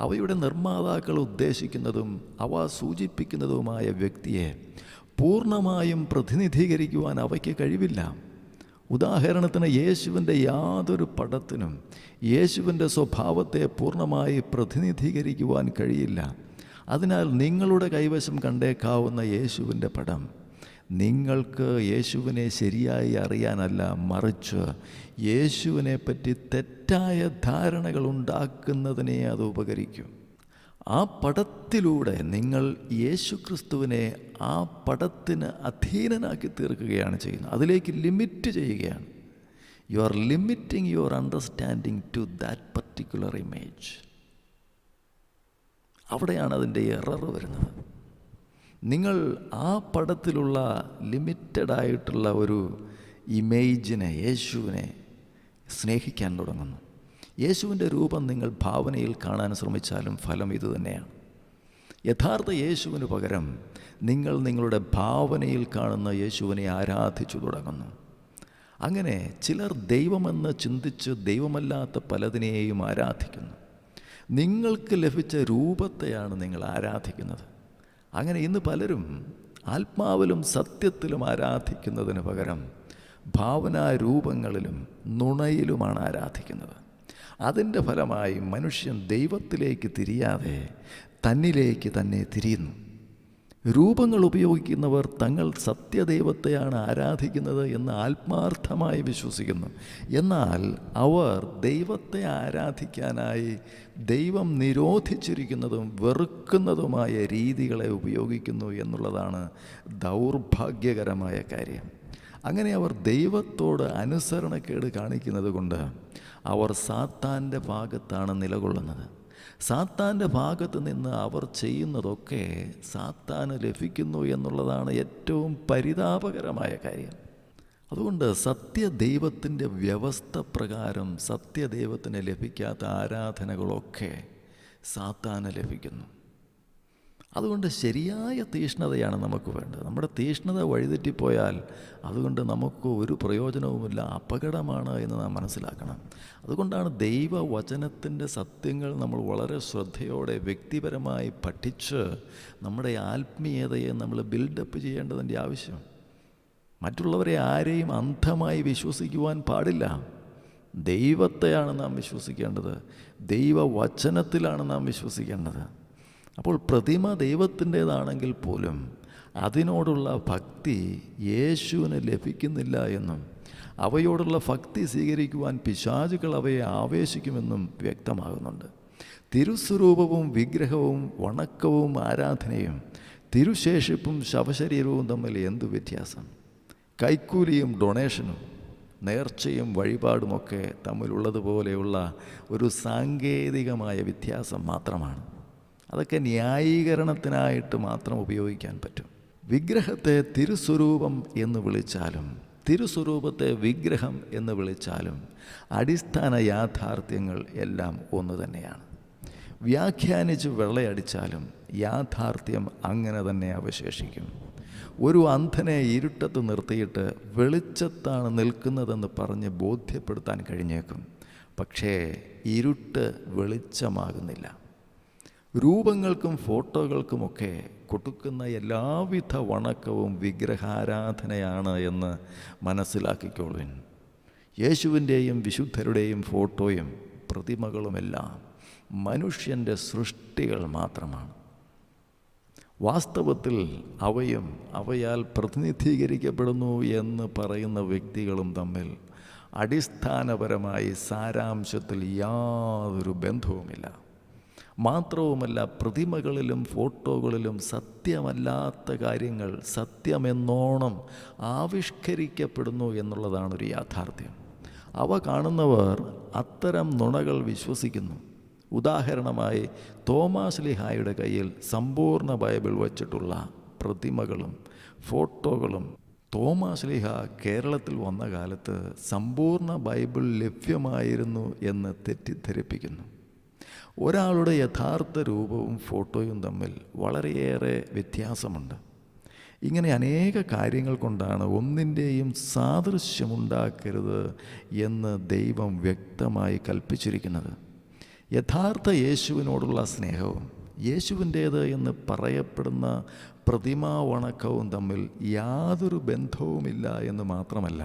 അവയുടെ നിർമ്മാതാക്കൾ ഉദ്ദേശിക്കുന്നതും അവ സൂചിപ്പിക്കുന്നതുമായ വ്യക്തിയെ പൂർണ്ണമായും പ്രതിനിധീകരിക്കുവാൻ അവയ്ക്ക് കഴിവില്ല. ഉദാഹരണത്തിന്, യേശുവിൻ്റെ യാതൊരു പടത്തിനും യേശുവിൻ്റെ സ്വഭാവത്തെ പൂർണ്ണമായി പ്രതിനിധീകരിക്കുവാൻ കഴിയില്ല. അതിനാൽ നിങ്ങളുടെ കൈവശം കണ്ടേക്കാവുന്ന യേശുവിൻ്റെ പടം നിങ്ങൾക്ക് യേശുവിനെ ശരിയായി അറിയാനല്ല, മറിച്ച് യേശുവിനെ പറ്റി തെറ്റായ ധാരണകൾ ഉണ്ടാക്കുന്നതിനെ അത് ഉപകരിക്കും. ആ പടത്തിലൂടെ നിങ്ങൾ യേശുക്രിസ്തുവിനെ ആ പടത്തിന് അധീനനാക്കി തീർക്കുകയാണ് ചെയ്യുന്നത്. അതിലേക്ക് ലിമിറ്റ് ചെയ്യുകയാണ്. You are limiting your understanding to that particular image. അവിടെയാണ് അതിൻ്റെ എറർ വരുന്നത്. നിങ്ങൾ ആ പടത്തിലുള്ള ലിമിറ്റഡായിട്ടുള്ള ഒരു ഇമേജിനെ, യേശുവിനെ സ്നേഹിക്കാൻ തുടങ്ങുന്നു. യേശുവിൻ്റെ രൂപം നിങ്ങൾ ഭാവനയിൽ കാണാൻ ശ്രമിച്ചാലും ഫലം ഇതുതന്നെയാണ്. യഥാർത്ഥ യേശുവിന് പകരം നിങ്ങൾ നിങ്ങളുടെ ഭാവനയിൽ കാണുന്ന യേശുവിനെ ആരാധിച്ചു തുടങ്ങുന്നു. അങ്ങനെ ചിലർ ദൈവമെന്ന് ചിന്തിച്ച് ദൈവമല്ലാത്ത പലതിനെയും ആരാധിക്കുന്നു. നിങ്ങൾക്ക് ലഭിച്ച രൂപത്തെയാണ് നിങ്ങൾ ആരാധിക്കുന്നത്. അങ്ങനെ ഇന്ന് പലരും ആത്മാവിലും സത്യത്തിലും ആരാധിക്കുന്നതിന് പകരം ഭാവനാരൂപങ്ങളിലും നുണയിലുമാണ് ആരാധിക്കുന്നത്. അതിൻ്റെ ഫലമായി മനുഷ്യൻ ദൈവത്തിലേക്ക് തിരിയാതെ തന്നിലേക്ക് തന്നെ തിരിയുന്നു. രൂപങ്ങൾ ഉപയോഗിക്കുന്നവർ തങ്ങൾ സത്യദൈവത്തെയാണ് ആരാധിക്കുന്നത് എന്ന് ആത്മാർത്ഥമായി വിശ്വസിക്കുന്നു. എന്നാൽ അവർ ദൈവത്തെ ആരാധിക്കാനായി ദൈവം നിരോധിച്ചിരിക്കുന്നതും വെറുക്കുന്നതുമായ രീതികളെ ഉപയോഗിക്കുന്നു എന്നുള്ളതാണ് ദൗർഭാഗ്യകരമായ കാര്യം. അങ്ങനെ അവർ ദൈവത്തോട് അനുസരണക്കേട് കാണിക്കുന്നത് കൊണ്ട് അവർ സാത്താൻ്റെ ഭാഗത്താണ് നിലകൊള്ളുന്നത്. സാത്താൻ്റെ ഭാഗത്ത് നിന്ന് അവർ ചെയ്യുന്നതൊക്കെ സാത്താന് ലഭിക്കുന്നു എന്നുള്ളതാണ് ഏറ്റവും പരിതാപകരമായ കാര്യം. അതുകൊണ്ട് സത്യദൈവത്തിൻ്റെ വ്യവസ്ഥ പ്രകാരം സത്യദൈവത്തിന് ലഭിക്കാത്ത ആരാധനകളൊക്കെ സാത്താന് ലഭിക്കുന്നു. അതുകൊണ്ട് ശരിയായ തീഷ്ണതയാണ് നമുക്ക് വേണ്ടത്. നമ്മുടെ തീഷ്ണത വഴിതെറ്റിപ്പോയാൽ അതുകൊണ്ട് നമുക്ക് ഒരു പ്രയോജനവുമില്ല, അപകടമാണ് എന്ന് നാം മനസ്സിലാക്കണം. അതുകൊണ്ടാണ് ദൈവവചനത്തിൻ്റെ സത്യങ്ങൾ നമ്മൾ വളരെ ശ്രദ്ധയോടെ വ്യക്തിപരമായി പഠിച്ച് നമ്മുടെ ആത്മീയതയെ നമ്മൾ ബിൽഡപ്പ് ചെയ്യേണ്ടതിൻ്റെ ആവശ്യം. മറ്റുള്ളവരെ ആരെയും അന്ധമായി വിശ്വസിക്കുവാൻ പാടില്ല. ദൈവത്തെയാണ് നാം വിശ്വസിക്കേണ്ടത്. ദൈവവചനത്തിലാണ് നാം വിശ്വസിക്കേണ്ടത്. അപ്പോൾ പ്രതിമ ദൈവത്തിൻ്റേതാണെങ്കിൽ പോലും അതിനോടുള്ള ഭക്തി യേശുവിന് ലഭിക്കുന്നില്ല എന്നും അവയോടുള്ള ഭക്തി സ്വീകരിക്കുവാൻ പിശാചുകൾ അവയെ ആവേശിക്കുമെന്നും വ്യക്തമാകുന്നുണ്ട്. തിരുസ്വരൂപവും വിഗ്രഹവും വണക്കവും ആരാധനയും തിരുശേഷിപ്പും ശവശരീരവും തമ്മിൽ എന്തു വ്യത്യാസം? കൈക്കൂലിയും ഡൊണേഷനും നേർച്ചയും വഴിപാടുമൊക്കെ തമ്മിലുള്ളതുപോലെയുള്ള ഒരു സാങ്കേതികമായ വ്യത്യാസം മാത്രമാണ്. അതൊക്കെ ന്യായീകരണത്തിനായിട്ട് മാത്രം ഉപയോഗിക്കാൻ പറ്റും. വിഗ്രഹത്തെ തിരുസ്വരൂപം എന്ന് വിളിച്ചാലും തിരുസ്വരൂപത്തെ വിഗ്രഹം എന്ന് വിളിച്ചാലും അടിസ്ഥാന യാഥാർത്ഥ്യങ്ങൾ എല്ലാം ഒന്ന് തന്നെയാണ്. വ്യാഖ്യാനിച്ച് വെള്ളയടിച്ചാലും യാഥാർത്ഥ്യം അങ്ങനെ തന്നെ അവശേഷിക്കും. ഒരു അന്ധനെ ഇരുട്ടത്ത് നിർത്തിയിട്ട് വെളിച്ചത്താണ് നിൽക്കുന്നതെന്ന് പറഞ്ഞ് ബോധ്യപ്പെടുത്താൻ കഴിഞ്ഞേക്കും. പക്ഷേ ഇരുട്ട് വെളിച്ചമാകുന്നില്ല. രൂപങ്ങൾക്കും ഫോട്ടോകൾക്കുമൊക്കെ കൊടുക്കുന്ന എല്ലാവിധ വണക്കവും വിഗ്രഹാരാധനയാണ് എന്ന് മനസ്സിലാക്കിക്കോളുവിൻ. യേശുവിൻ്റെയും വിശുദ്ധരുടെയും ഫോട്ടോയും പ്രതിമകളുമെല്ലാം മനുഷ്യൻ്റെ സൃഷ്ടികൾ മാത്രമാണ്. വാസ്തവത്തിൽ അവയും അവയാൽ പ്രതിനിധീകരിക്കപ്പെടുന്നു എന്ന് പറയുന്ന വ്യക്തികളും തമ്മിൽ അടിസ്ഥാനപരമായി സാരാംശത്തിൽ യാതൊരു ബന്ധവുമില്ല. മാത്രവുമല്ല, പ്രതിമകളിലും ഫോട്ടോകളിലും സത്യമല്ലാത്ത കാര്യങ്ങൾ സത്യമെന്നോണം ആവിഷ്കരിക്കപ്പെടുന്നു എന്നുള്ളതാണൊരു യാഥാർത്ഥ്യം. അവ കാണുന്നവർ അത്തരം നുണകൾ വിശ്വസിക്കുന്നു. ഉദാഹരണമായി തോമാശ്ലീഹായുടെ കയ്യിൽ സമ്പൂർണ്ണ ബൈബിൾ വച്ചിട്ടുള്ള പ്രതിമകളും ഫോട്ടോകളും. തോമാശ്ലീഹ കേരളത്തിൽ വന്ന കാലത്ത് സമ്പൂർണ്ണ ബൈബിൾ ലഭ്യമായിരുന്നു എന്ന് തെറ്റിദ്ധരിപ്പിക്കുന്നു. ഒരാളുടെ യഥാർത്ഥ രൂപവും ഫോട്ടോയും തമ്മിൽ വളരെയേറെ വ്യത്യാസമുണ്ട്. ഇങ്ങനെ അനേക കാര്യങ്ങൾ കൊണ്ടാണ് ഒന്നിൻ്റെയും സാദൃശ്യമുണ്ടാക്കരുത് എന്ന് ദൈവം വ്യക്തമായി കൽപ്പിച്ചിരിക്കുന്നത്. യഥാർത്ഥ യേശുവിനോടുള്ള സ്നേഹവും യേശുവിൻ്റേത് എന്ന് പറയപ്പെടുന്ന പ്രതിമാവണക്കവും തമ്മിൽ യാതൊരു ബന്ധവുമില്ല എന്ന് മാത്രമല്ല,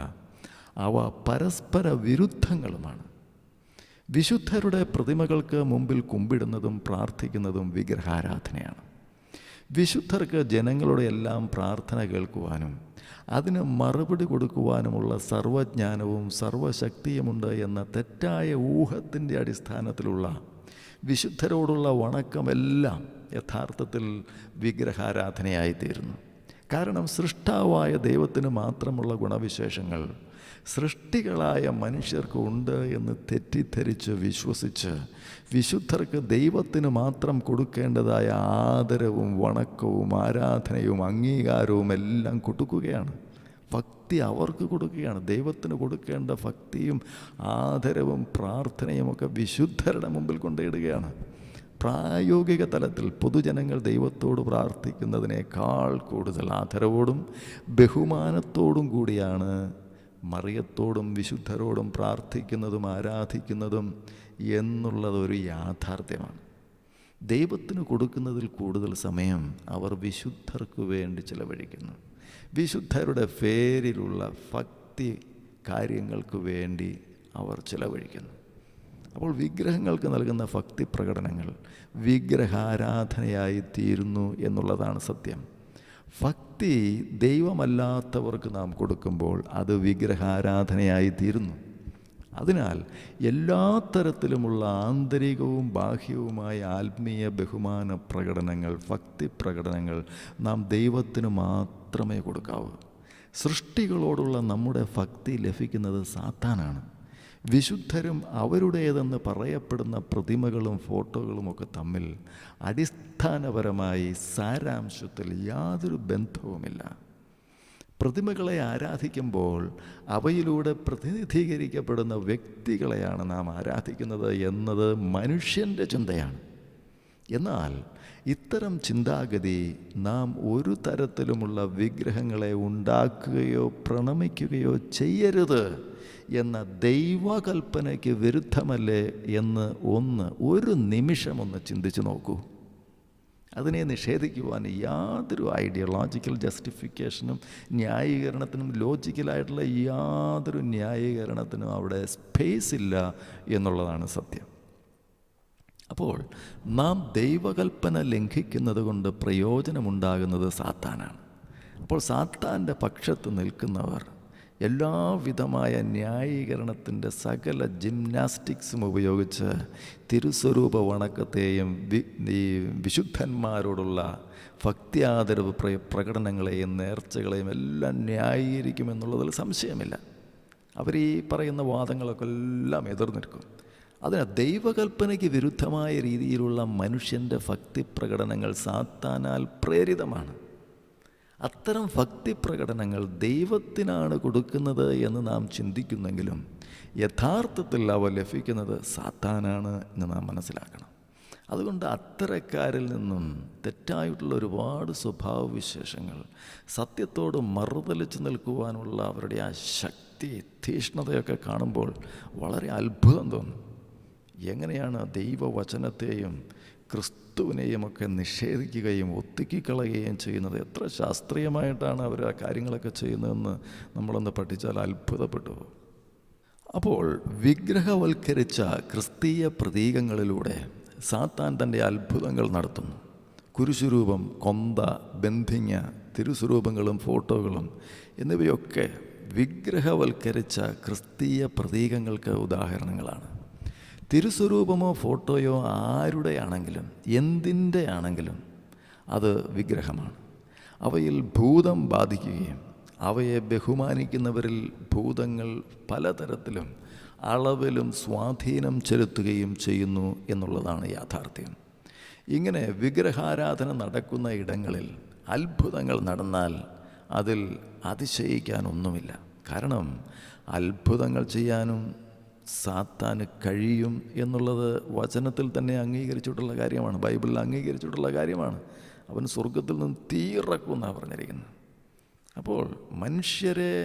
അവ പരസ്പര വിരുദ്ധങ്ങളുമാണ്. വിശുദ്ധരുടെ പ്രതിമകൾക്ക് മുമ്പിൽ കുമ്പിടുന്നതും പ്രാർത്ഥിക്കുന്നതും വിഗ്രഹാരാധനയാണ്. വിശുദ്ധർക്ക് ജനങ്ങളുടെ എല്ലാം പ്രാർത്ഥന കേൾക്കുവാനും അതിന് മറുപടി കൊടുക്കുവാനുമുള്ള സർവജ്ഞാനവും സർവശക്തിയുമുണ്ട് എന്ന തെറ്റായ ഊഹത്തിൻ്റെ അടിസ്ഥാനത്തിലുള്ള വിശുദ്ധരോടുള്ള വണക്കമെല്ലാം യഥാർത്ഥത്തിൽ വിഗ്രഹാരാധനയായിത്തീരുന്നു. കാരണം സൃഷ്ടാവായ ദൈവത്തിന് മാത്രമുള്ള ഗുണവിശേഷങ്ങൾ സൃഷ്ടികളായ മനുഷ്യർക്ക് ഉണ്ട് എന്ന് തെറ്റിദ്ധരിച്ച് വിശ്വസിച്ച് വിശുദ്ധർക്ക് ദൈവത്തിന് മാത്രം കൊടുക്കേണ്ടതായ ആദരവും വണക്കവും ആരാധനയും അംഗീകാരവും എല്ലാം കൊടുക്കുകയാണ്. ഭക്തി അവർക്ക് കൊടുക്കുകയാണ്. ദൈവത്തിന് കൊടുക്കേണ്ട ഭക്തിയും ആദരവും പ്രാർത്ഥനയുമൊക്കെ വിശുദ്ധരുടെ മുമ്പിൽ കൊണ്ടിടുകയാണ്. പ്രായോഗിക തലത്തിൽ പൊതുജനങ്ങൾ ദൈവത്തോട് പ്രാർത്ഥിക്കുന്നതിനേക്കാൾ കൂടുതൽ ആദരവോടും ബഹുമാനത്തോടും കൂടിയാണ് മറിയത്തോടും വിശുദ്ധരോടും പ്രാർത്ഥിക്കുന്നതും ആരാധിക്കുന്നതും എന്നുള്ളതൊരു യാഥാർത്ഥ്യമാണ്. ദൈവത്തിന് കൊടുക്കുന്നതിൽ കൂടുതൽ സമയം അവർ വിശുദ്ധർക്ക് വേണ്ടി ചിലവഴിക്കുന്നു. വിശുദ്ധരുടെ പേരിലുള്ള ഭക്തി കാര്യങ്ങൾക്ക് വേണ്ടി അവർ ചിലവഴിക്കുന്നു. അപ്പോൾ വിഗ്രഹങ്ങൾക്ക് നൽകുന്ന ഭക്തി പ്രകടനങ്ങൾ വിഗ്രഹാരാധനയായി തീരുന്നു എന്നുള്ളതാണ് സത്യം. ഭക്തി ദൈവമല്ലാത്തവർക്ക് നാം കൊടുക്കുമ്പോൾ അത് വിഗ്രഹാരാധനയായി തീരുന്നു. അതിനാൽ എല്ലാ തരത്തിലുമുള്ള ആന്തരികവും ബാഹ്യവുമായ ആത്മീയ ബഹുമാന പ്രകടനങ്ങൾ, ഭക്തി പ്രകടനങ്ങൾ നാം ദൈവത്തിന് മാത്രമേ കൊടുക്കാവൂ. സൃഷ്ടികളോടുള്ള നമ്മുടെ ഭക്തി ലഭിക്കുന്നത് സാത്താനാണ്. വിശുദ്ധരും അവരുടേതെന്ന് പറയപ്പെടുന്ന പ്രതിമകളും ഫോട്ടോകളുമൊക്കെ തമ്മിൽ അടിസ്ഥാനപരമായി സാരാംശത്തിൽ യാതൊരു ബന്ധവുമില്ല. പ്രതിമകളെ ആരാധിക്കുമ്പോൾ അവയിലൂടെ പ്രതിനിധീകരിക്കപ്പെടുന്ന വ്യക്തികളെയാണ് നാം ആരാധിക്കുന്നത് എന്നത് മനുഷ്യൻ്റെ ചിന്തയാണ്. എന്നാൽ ഇത്തരം ചിന്താഗതി നാം ഒരു തരത്തിലുമുള്ള വിഗ്രഹങ്ങളെ ഉണ്ടാക്കുകയോ പ്രണമിക്കുകയോ ചെയ്യരുത് എന്ന ദൈവകൽപ്പനയ്ക്ക് വിരുദ്ധമല്ലേ എന്ന് ഒരു നിമിഷമൊന്ന് ചിന്തിച്ചു നോക്കൂ. അതിനെ നിഷേധിക്കുവാൻ യാതൊരു ഐഡിയോളജിക്കൽ ജസ്റ്റിഫിക്കേഷനും ന്യായീകരണത്തിനും ലോജിക്കലായിട്ടുള്ള യാതൊരു ന്യായീകരണത്തിനും അവിടെ സ്പേസ് ഇല്ല എന്നുള്ളതാണ് സത്യം. അപ്പോൾ നാം ദൈവകൽപ്പന ലംഘിക്കുന്നത് കൊണ്ട് പ്രയോജനമുണ്ടാകുന്നത് സാത്താനാണ്. അപ്പോൾ സാത്താൻ്റെ പക്ഷത്ത് നിൽക്കുന്നവർ എല്ലാവിധമായ ന്യായീകരണത്തിൻ്റെ സകല ജിംനാസ്റ്റിക്സും ഉപയോഗിച്ച് തിരുസ്വരൂപ വണക്കത്തെയും ഈ വിശുദ്ധന്മാരോടുള്ള ഭക്തിയാദരവ് പ്രകടനങ്ങളെയും നേർച്ചകളെയും എല്ലാം ന്യായീകരിക്കുമെന്നുള്ളതിൽ സംശയമില്ല. അവർ ഈ പറയുന്ന വാദങ്ങളൊക്കെ എല്ലാം എതിർനിൽക്കും. അതിന് ദൈവകൽപ്പനയ്ക്ക് വിരുദ്ധമായ രീതിയിലുള്ള മനുഷ്യൻ്റെ ഭക്തി പ്രകടനങ്ങൾ സാത്താനാൽ പ്രേരിതമാണ്. അത്തരം ഭക്തി പ്രകടനങ്ങൾ ദൈവത്തിനാണ് കൊടുക്കുന്നത് എന്ന് നാം ചിന്തിക്കുന്നെങ്കിലും യഥാർത്ഥത്തിൽ അവ ലഭിക്കുന്നത് സാത്താനാണ് എന്ന് നാം മനസ്സിലാക്കണം. അതുകൊണ്ട് അത്തരക്കാരിൽ നിന്നും തെറ്റായിട്ടുള്ള ഒരുപാട് സ്വഭാവവിശേഷങ്ങൾ, സത്യത്തോട് മറുതലിച്ച് നിൽക്കുവാനുള്ള അവരുടെ ആ ശക്തി, തീഷ്ണതയൊക്കെ കാണുമ്പോൾ വളരെ അത്ഭുതം തോന്നും. എങ്ങനെയാണ് ദൈവവചനത്തെയും ക്രിസ്തുവിനെയുമൊക്കെ നിഷേധിക്കുകയും ഒത്തുക്കിക്കളയുകയും ചെയ്യുന്നത്? എത്ര ശാസ്ത്രീയമായിട്ടാണ് അവർ ആ കാര്യങ്ങളൊക്കെ ചെയ്യുന്നതെന്ന് നമ്മളൊന്ന് പഠിച്ചാൽ അത്ഭുതപ്പെട്ടു. അപ്പോൾ വിഗ്രഹവൽക്കരിച്ച ക്രിസ്തീയ പ്രതീകങ്ങളിലൂടെ സാത്താൻ തൻ്റെ അത്ഭുതങ്ങൾ നടത്തുന്നു. കുരിശുരൂപം, കൊന്ത, ബന്ധിങ്ങ, തിരുസ്വരൂപങ്ങളും ഫോട്ടോകളും എന്നിവയൊക്കെ വിഗ്രഹവൽക്കരിച്ച ക്രിസ്തീയ പ്രതീകങ്ങൾക്ക് ഉദാഹരണങ്ങളാണ്. തിരുസ്വരൂപമോ ഫോട്ടോയോ ആരുടെയാണെങ്കിലും എന്തിൻ്റെ ആണെങ്കിലും അത് വിഗ്രഹമാണ്. അവയിൽ ഭൂതം ബാധിക്കുകയും അവയെ ബഹുമാനിക്കുന്നവരിൽ ഭൂതങ്ങൾ പലതരത്തിലും അളവിലും സ്വാധീനം ചെലുത്തുകയും ചെയ്യുന്നു എന്നുള്ളതാണ് യാഥാർത്ഥ്യം. ഇങ്ങനെ വിഗ്രഹാരാധന നടക്കുന്ന ഇടങ്ങളിൽ അത്ഭുതങ്ങൾ നടന്നാൽ അതിൽ അതിശയിക്കാനൊന്നുമില്ല. കാരണം അത്ഭുതങ്ങൾ ചെയ്യാനും സാത്താന് കഴിയും എന്നുള്ളത് വചനത്തിൽ തന്നെ അംഗീകരിച്ചിട്ടുള്ള കാര്യമാണ്, ബൈബിളിൽ അംഗീകരിച്ചിട്ടുള്ള കാര്യമാണ്. അവൻ സ്വർഗത്തിൽ നിന്ന് തീയിറക്കുമെന്നാണ് പറഞ്ഞിരിക്കുന്നത്. അപ്പോൾ മനുഷ്യരെ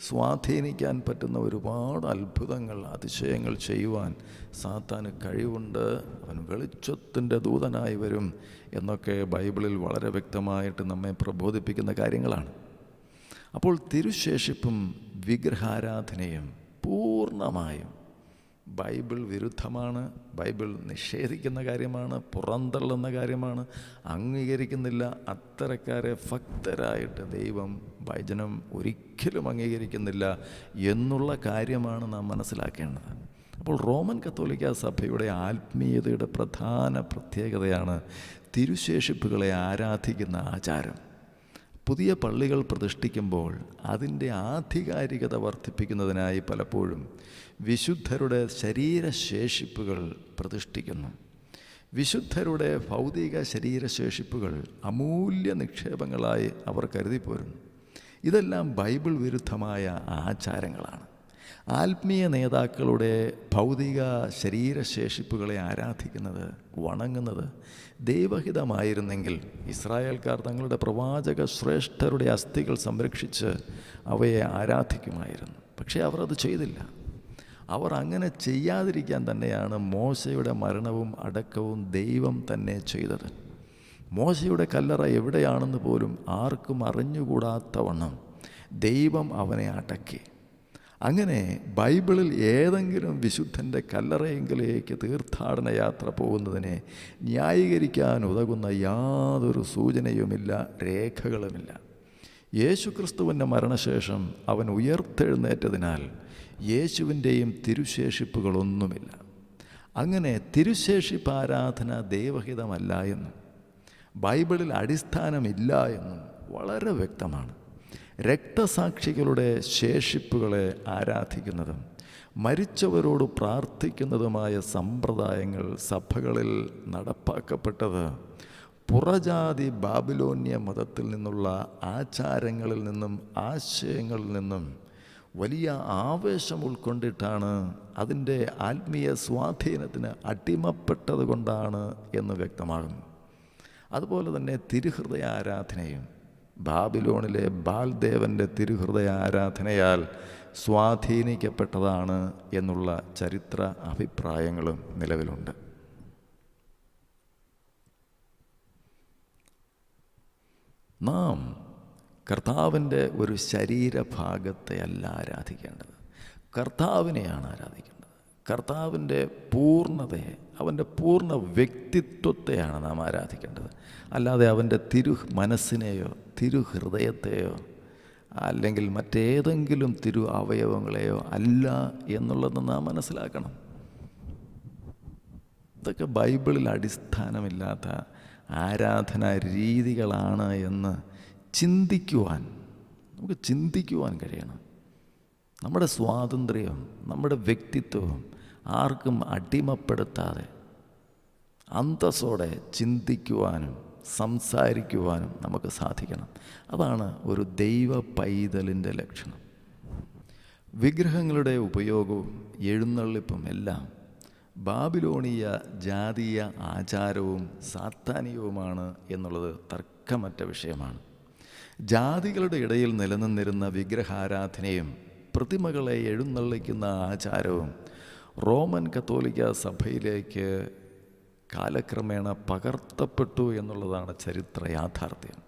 സ്വാധീനിക്കാൻ പറ്റുന്ന ഒരുപാട് അത്ഭുതങ്ങൾ, അതിശയങ്ങൾ ചെയ്യുവാൻ സാത്താന് കഴിവുണ്ട്. അവൻ വെളിച്ചത്തിൻ്റെ ദൂതനായി വരും എന്നൊക്കെ ബൈബിളിൽ വളരെ വ്യക്തമായിട്ട് നമ്മെ പ്രബോധിപ്പിക്കുന്ന കാര്യങ്ങളാണ്. അപ്പോൾ തിരുശേഷിപ്പും വിഗ്രഹാരാധനയും പൂർണ്ണമായും ബൈബിൾ വിരുദ്ധമാണ്, ബൈബിൾ നിഷേധിക്കുന്ന കാര്യമാണ്, പുറന്തള്ളുന്ന കാര്യമാണ്, അംഗീകരിക്കുന്നില്ല. അത്തരക്കാരെ ഭക്തരായിട്ട് ദൈവം വചനം ഒരിക്കലും അംഗീകരിക്കുന്നില്ല എന്നുള്ള കാര്യമാണ് നാം മനസ്സിലാക്കേണ്ടത്. അപ്പോൾ റോമൻ കത്തോലിക്ക സഭയുടെ ആത്മീയതയുടെ പ്രധാന പ്രത്യേകതയാണ് തിരുശേഷിപ്പുകളെ ആരാധിക്കുന്ന ആചാരം. പുതിയ പള്ളികൾ പ്രതിഷ്ഠിക്കുമ്പോൾ അതിൻ്റെ ആധികാരികത വർദ്ധിപ്പിക്കുന്നതിനായി പലപ്പോഴും വിശുദ്ധരുടെ ശരീരശേഷിപ്പുകൾ പ്രതിഷ്ഠിക്കുന്നു. വിശുദ്ധരുടെ ഭൗതിക ശരീരശേഷിപ്പുകൾ അമൂല്യ നിക്ഷേപങ്ങളായി അവർ കരുതിപ്പോരുന്നു. ഇതെല്ലാം ബൈബിൾ വിരുദ്ധമായ ആചാരങ്ങളാണ്. ആത്മീയ നേതാക്കളുടെ ഭൗതിക ശരീരശേഷിപ്പുകളെ ആരാധിക്കുന്നത്, വണങ്ങുന്നത് ദൈവഹിതമായിരുന്നെങ്കിൽ ഇസ്രായേൽക്കാർ തങ്ങളുടെ പ്രവാചക ശ്രേഷ്ഠരുടെ അസ്ഥികൾ സംരക്ഷിച്ച് അവയെ ആരാധിക്കുമായിരുന്നു. പക്ഷേ അവർ അത് ചെയ്തില്ല. അവർ അങ്ങനെ ചെയ്യാതിരിക്കാൻ തന്നെയാണ് മോശയുടെ മരണവും അടക്കവും ദൈവം തന്നെ ചെയ്തത്. മോശയുടെ കല്ലറ എവിടെയാണെന്ന് പോലും ആർക്കും അറിഞ്ഞുകൂടാത്തവണ്ണം ദൈവം അവനെ അടക്കി. അങ്ങനെ ബൈബിളിൽ ഏതെങ്കിലും വിശുദ്ധൻ്റെ കല്ലറയെങ്കിലേക്ക് തീർത്ഥാടന യാത്ര പോകുന്നതിനെ ന്യായീകരിക്കാൻ ഉതകുന്ന യാതൊരു സൂചനയുമില്ല, രേഖകളുമില്ല. യേശുക്രിസ്തുവിൻ്റെ മരണശേഷം അവൻ ഉയർത്തെഴുന്നേറ്റതിനാൽ യേശുവിൻ്റെയും തിരുശേഷിപ്പുകളൊന്നുമില്ല. അങ്ങനെ തിരുശേഷിപ്പ് ആരാധന ദൈവഹിതമല്ല എന്നും ബൈബിളിൽ അടിസ്ഥാനമില്ല എന്നും വളരെ വ്യക്തമാണ്. രക്തസാക്ഷികളുടെ ശേഷിപ്പുകളെ ആരാധിക്കുന്നതും മരിച്ചവരോട് പ്രാർത്ഥിക്കുന്നതുമായ സമ്പ്രദായങ്ങൾ സഭകളിൽ നടപ്പാക്കപ്പെട്ടത് പുറജാതി ബാബിലോന്യ മതത്തിൽ നിന്നുള്ള ആചാരങ്ങളിൽ നിന്നും ആശയങ്ങളിൽ നിന്നും വലിയ ആവേശം ഉൾക്കൊണ്ടിട്ടാണ്, അതിൻ്റെ ആത്മീയ സ്വാധീനത്തിന് അടിമപ്പെട്ടത് കൊണ്ടാണ് എന്ന് വ്യക്തമാകുന്നു. അതുപോലെ തന്നെ തിരുഹൃദയ ആരാധനയും ബാബിലോണിലെ ബാൽദേവൻ്റെ തിരുഹൃദയ ആരാധനയാൽ സ്വാധീനിക്കപ്പെട്ടതാണ് എന്നുള്ള ചരിത്ര അഭിപ്രായങ്ങളും നിലവിലുണ്ട്. നാം കർത്താവിൻ്റെ ഒരു ശരീരഭാഗത്തെ അല്ല ആരാധിക്കേണ്ടത്, കർത്താവിനെയാണ് ആരാധിക്കേണ്ടത്. കർത്താവിൻ്റെ പൂർണ്ണതയെ, അവൻ്റെ പൂർണ്ണ വ്യക്തിത്വത്തെയാണ് നാം ആരാധിക്കേണ്ടത്. അല്ലാതെ അവൻ്റെ മനസ്സിനെയോ തിരുഹൃദയത്തെയോ അല്ലെങ്കിൽ മറ്റേതെങ്കിലും തിരു അവയവങ്ങളെയോ അല്ല എന്നുള്ളത് നാം മനസ്സിലാക്കണം. ഇതൊക്കെ ബൈബിളിൽ അടിസ്ഥാനമില്ലാത്ത ആരാധനാ രീതികളാണ് എന്ന് നമുക്ക് ചിന്തിക്കുവാൻ കഴിയണം. നമ്മുടെ സ്വാതന്ത്ര്യവും നമ്മുടെ വ്യക്തിത്വവും ആർക്കും അടിമപ്പെടുത്താതെ അന്തസ്സോടെ ചിന്തിക്കുവാനും സംസാരിക്കുവാനും നമുക്ക് സാധിക്കണം. അതാണ് ഒരു ദൈവ പൈതലിൻ്റെ ലക്ഷണം. വിഗ്രഹങ്ങളുടെ ഉപയോഗവും എഴുന്നള്ളിപ്പും എല്ലാം ബാബിലോണീയ ജാതീയ ആചാരവും സാത്താനികവുമാണ് എന്നുള്ളത് തർക്കമറ്റ വിഷയമാണ്. ജാതികളുടെ ഇടയിൽ നിലനിന്നിരുന്ന വിഗ്രഹാരാധനയും പ്രതിമകളെ എഴുന്നള്ളിക്കുന്ന ആചാരവും റോമൻ കത്തോലിക്ക സഭയിലേക്ക് കാലക്രമേണ പകർത്തപ്പെട്ടു എന്നുള്ളതാണ് ചരിത്ര യാഥാർത്ഥ്യം.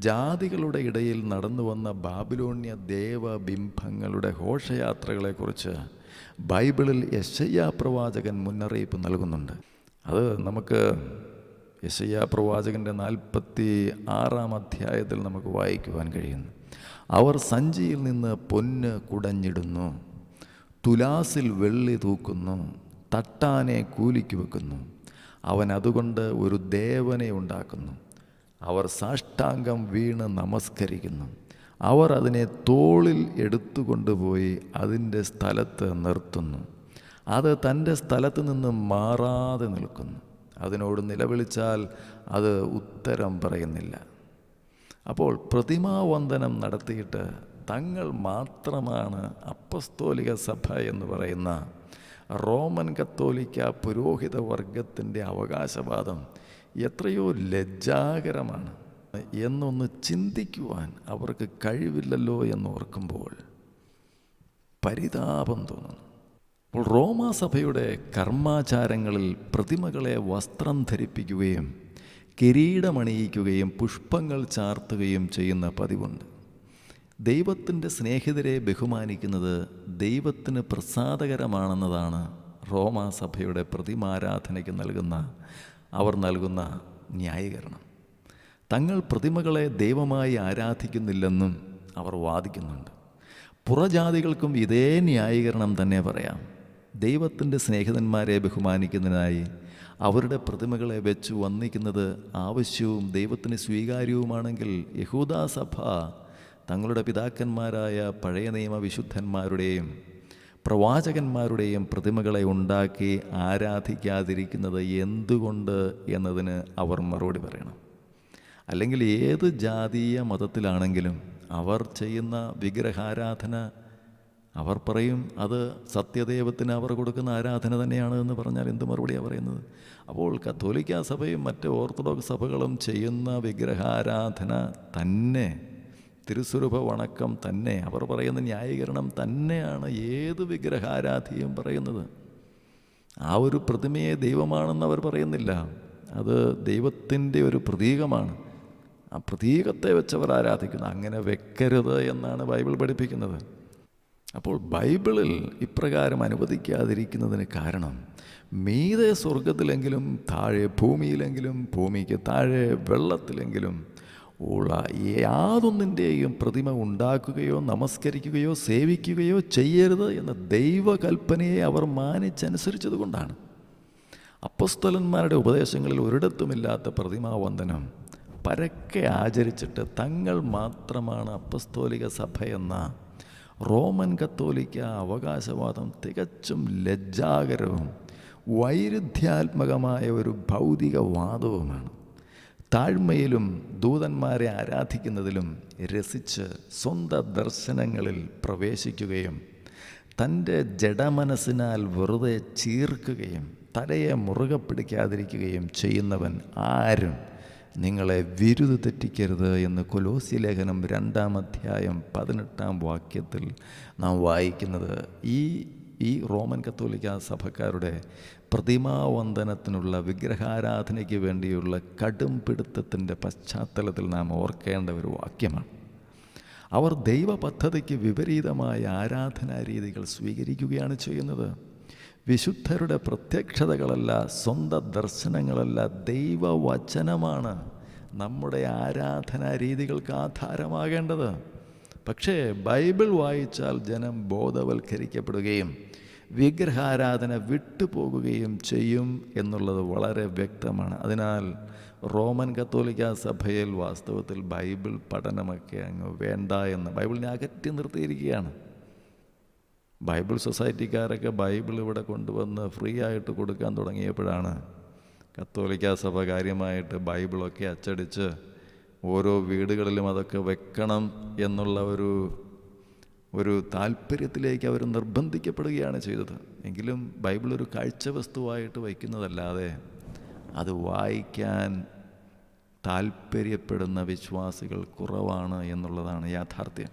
ജാതികളുടെ ഇടയിൽ നടന്നു വന്ന ബാബിലോണ്യ ദേവബിംബങ്ങളുടെ ഘോഷയാത്രകളെക്കുറിച്ച് ബൈബിളിൽ യെശയ്യാ പ്രവാചകൻ മുന്നറിയിപ്പ് നൽകുന്നുണ്ട്. അത് നമുക്ക് യെശയ്യാ പ്രവാചകൻ്റെ 46-ാം അധ്യായത്തിൽ നമുക്ക് വായിക്കുവാൻ കഴിയുന്നു. അവർ സഞ്ചിയിൽ നിന്ന് പൊന്ന് കുടഞ്ഞിടുന്നു, തുലാസിൽ വെള്ളി തൂക്കുന്നു, തട്ടാനെ കൂലിക്ക് വെക്കുന്നു. അവൻ അതുകൊണ്ട് ഒരു ദേവനെ ഉണ്ടാക്കുന്നു. അവർ സാഷ്ടാംഗം വീണ് നമസ്കരിക്കുന്നു. അവർ അതിനെ തോളിൽ എടുത്തുകൊണ്ടുപോയി അതിൻ്റെ സ്ഥലത്ത് നിർത്തുന്നു. അത് തൻ്റെ സ്ഥലത്ത് നിന്ന് മാറാതെ നിൽക്കുന്നു. അതിനോട് നിലവിളിച്ചാൽ അത് ഉത്തരം പറയുന്നില്ല. അപ്പോൾ പ്രതിമാവന്ദനം നടത്തിയിട്ട് തങ്ങൾ മാത്രമാണ് അപ്പസ്തോലിക സഭ എന്ന് പറയുന്ന റോമൻ കത്തോലിക്ക പുരോഹിത വർഗത്തിൻ്റെ അവകാശവാദം എത്രയോ ലജ്ജാകരമാണ് എന്നൊന്ന് ചിന്തിക്കുവാൻ അവർക്ക് കഴിവില്ലല്ലോ എന്നോർക്കുമ്പോൾ പരിതാപം തോന്നുന്നു. അപ്പോൾ റോമാസഭയുടെ കർമാചാരങ്ങളിൽ പ്രതിമകളെ വസ്ത്രം ധരിപ്പിക്കുകയും കിരീടമണിയിക്കുകയും പുഷ്പങ്ങൾ ചാർത്തുകയും ചെയ്യുന്ന പതിവുണ്ട്. ദൈവത്തിൻ്റെ സ്നേഹിതരെ ബഹുമാനിക്കുന്നത് ദൈവത്തിന് പ്രസാദകരമാണെന്നതാണ് റോമാസഭയുടെ പ്രതിമാരാധനയ്ക്ക് അവർ നൽകുന്ന ന്യായീകരണം. തങ്ങൾ പ്രതിമകളെ ദൈവമായി ആരാധിക്കുന്നില്ലെന്നും അവർ വാദിക്കുന്നുണ്ട്. പുറജാതികൾക്കും ഇതേ ന്യായീകരണം തന്നെ പറയാം. ദൈവത്തിൻ്റെ സ്നേഹിതന്മാരെ ബഹുമാനിക്കുന്നതിനായി അവരുടെ പ്രതിമകളെ വെച്ച് വന്ദിക്കുന്നത് ആവശ്യവും ദൈവത്തിന് സ്വീകാര്യവുമാണെങ്കിൽ യഹൂദാസഭ തങ്ങളുടെ പിതാക്കന്മാരായ പഴയ നിയമ വിശുദ്ധന്മാരുടെയും പ്രവാചകന്മാരുടെയും പ്രതിമകളെ ഉണ്ടാക്കി ആരാധിക്കാതിരിക്കുന്നത് എന്തുകൊണ്ട് എന്നതിന് അവർ മറുപടി പറയണം. അല്ലെങ്കിൽ ഏത് ജാതീയ മതത്തിലാണെങ്കിലും അവർ ചെയ്യുന്ന വിഗ്രഹാരാധന അവർ പറയും അത് സത്യദൈവത്തിന് അവർ കൊടുക്കുന്ന ആരാധന തന്നെയാണ് എന്ന് പറഞ്ഞാൽ എന്ത് മറുപടിയാണ് പറയുന്നത്? അപ്പോൾ കത്തോലിക്ക സഭയും മറ്റ് ഓർത്തഡോക്സ് സഭകളും ചെയ്യുന്ന വിഗ്രഹാരാധന തന്നെ, തിരുസ്വരൂപ വണക്കം തന്നെ, അവർ പറയുന്ന ന്യായീകരണം തന്നെയാണ് ഏത് വിഗ്രഹാരാധിയും പറയുന്നത്. ആ ഒരു പ്രതിമയെ ദൈവമാണെന്ന് അവർ പറയുന്നില്ല. അത് ദൈവത്തിൻ്റെ ഒരു പ്രതീകമാണ്. ആ പ്രതീകത്തെ വെച്ചവർ ആരാധിക്കുന്നു. അങ്ങനെ വെക്കരുത് എന്നാണ് ബൈബിൾ പഠിപ്പിക്കുന്നത്. അപ്പോൾ ബൈബിളിൽ ഇപ്രകാരം അനുവദിക്കാതിരിക്കുന്നതിന് കാരണം മീതെ സ്വർഗത്തിലെങ്കിലും താഴെ ഭൂമിയിലെങ്കിലും ഭൂമിക്ക് താഴെ വെള്ളത്തിലെങ്കിലും ഉള്ള യാതൊന്നിൻ്റെയും പ്രതിമ ഉണ്ടാക്കുകയോ നമസ്കരിക്കുകയോ സേവിക്കുകയോ ചെയ്യരുത് എന്ന ദൈവകൽപ്പനയെ അവർ മാനിച്ചനുസരിച്ചത് കൊണ്ടാണ്. അപ്പോസ്തലന്മാരുടെ ഉപദേശങ്ങളിൽ ഒരിടത്തുമില്ലാത്ത പ്രതിമാവന്ദനം പരക്കെ ആചരിച്ചിട്ട് തങ്ങൾ മാത്രമാണ് അപ്പസ്തോലിക സഭയെന്ന റോമൻ കത്തോലിക്ക അവകാശവാദം തികച്ചും ലജ്ജാകരവും വൈരുദ്ധ്യാത്മകമായ ഒരു ഭൗതികവാദവുമാണ്. താഴ്മയിലും ദൂതന്മാരെ ആരാധിക്കുന്നതിലും രസിച്ച് സ്വന്തം ദർശനങ്ങളിൽ പ്രവേശിക്കുകയും തൻ്റെ ജഡമനസ്സിനാൽ വെറുതെ ചീർക്കുകയും തലയെ മുറുകെ പിടിക്കാതിരിക്കുകയും ചെയ്യുന്നവൻ ആരും നിങ്ങളെ വിരുദ് തെറ്റിക്കരുത് എന്ന് കൊലോസ്യ ലേഖനം 2-ാം അധ്യായം 18-ാം വാക്യത്തിൽ നാം വായിക്കുന്നത് ഈ റോമൻ കത്തോലിക്ക സഭക്കാരുടെ പ്രതിമാവന്ദനത്തിനുള്ള വിഗ്രഹാരാധനയ്ക്ക് വേണ്ടിയുള്ള കടും പിടുത്തത്തിൻ്റെ പശ്ചാത്തലത്തിൽ നാം ഓർക്കേണ്ട ഒരു വാക്യമാണ്. അവർ ദൈവ പദ്ധതിക്ക് വിപരീതമായ ആരാധനാ രീതികൾ സ്വീകരിക്കുകയാണ് ചെയ്യുന്നത്. വിശുദ്ധരുടെ പ്രത്യക്ഷതകളല്ല, സ്വന്തം ദർശനങ്ങളല്ല, ദൈവവചനമാണ് നമ്മുടെ ആരാധനാ രീതികൾക്ക് ആധാരമാകേണ്ടത്. പക്ഷേ ബൈബിൾ വായിച്ചാൽ ജനം ബോധവൽക്കരിക്കപ്പെടുകയും വിഗ്രഹാരാധന വിട്ടുപോകുകയും ചെയ്യും എന്നുള്ളത് വളരെ വ്യക്തമാണ്. അതിനാൽ റോമൻ കത്തോലിക്ക സഭയിൽ വാസ്തവത്തിൽ ബൈബിൾ പഠനമൊക്കെ അങ്ങ് വേണ്ട എന്ന് ബൈബിളിനെ അകറ്റി നിർത്തിയിരിക്കുകയാണ്. ബൈബിൾ സൊസൈറ്റിക്കാരൊക്കെ ബൈബിൾ ഇവിടെ കൊണ്ടുവന്ന് ഫ്രീ ആയിട്ട് കൊടുക്കാൻ തുടങ്ങിയപ്പോഴാണ് കത്തോലിക്ക സഭ കാര്യമായിട്ട് ബൈബിളൊക്കെ അച്ചടിച്ച് ഓരോ വീടുകളിലും അതൊക്കെ വെക്കണം എന്നുള്ള ഒരു താല്പര്യത്തിലേക്ക് അവർ നിർബന്ധിക്കപ്പെടുകയാണ് ചെയ്തത്. എങ്കിലും ബൈബിൾ ഒരു കാഴ്ച വസ്തുവായിട്ട് വയ്ക്കുന്നതല്ലാതെ അത് വായിക്കാൻ താല്പര്യപ്പെടുന്ന വിശ്വാസികൾ കുറവാണ് എന്നുള്ളതാണ് യാഥാർത്ഥ്യം.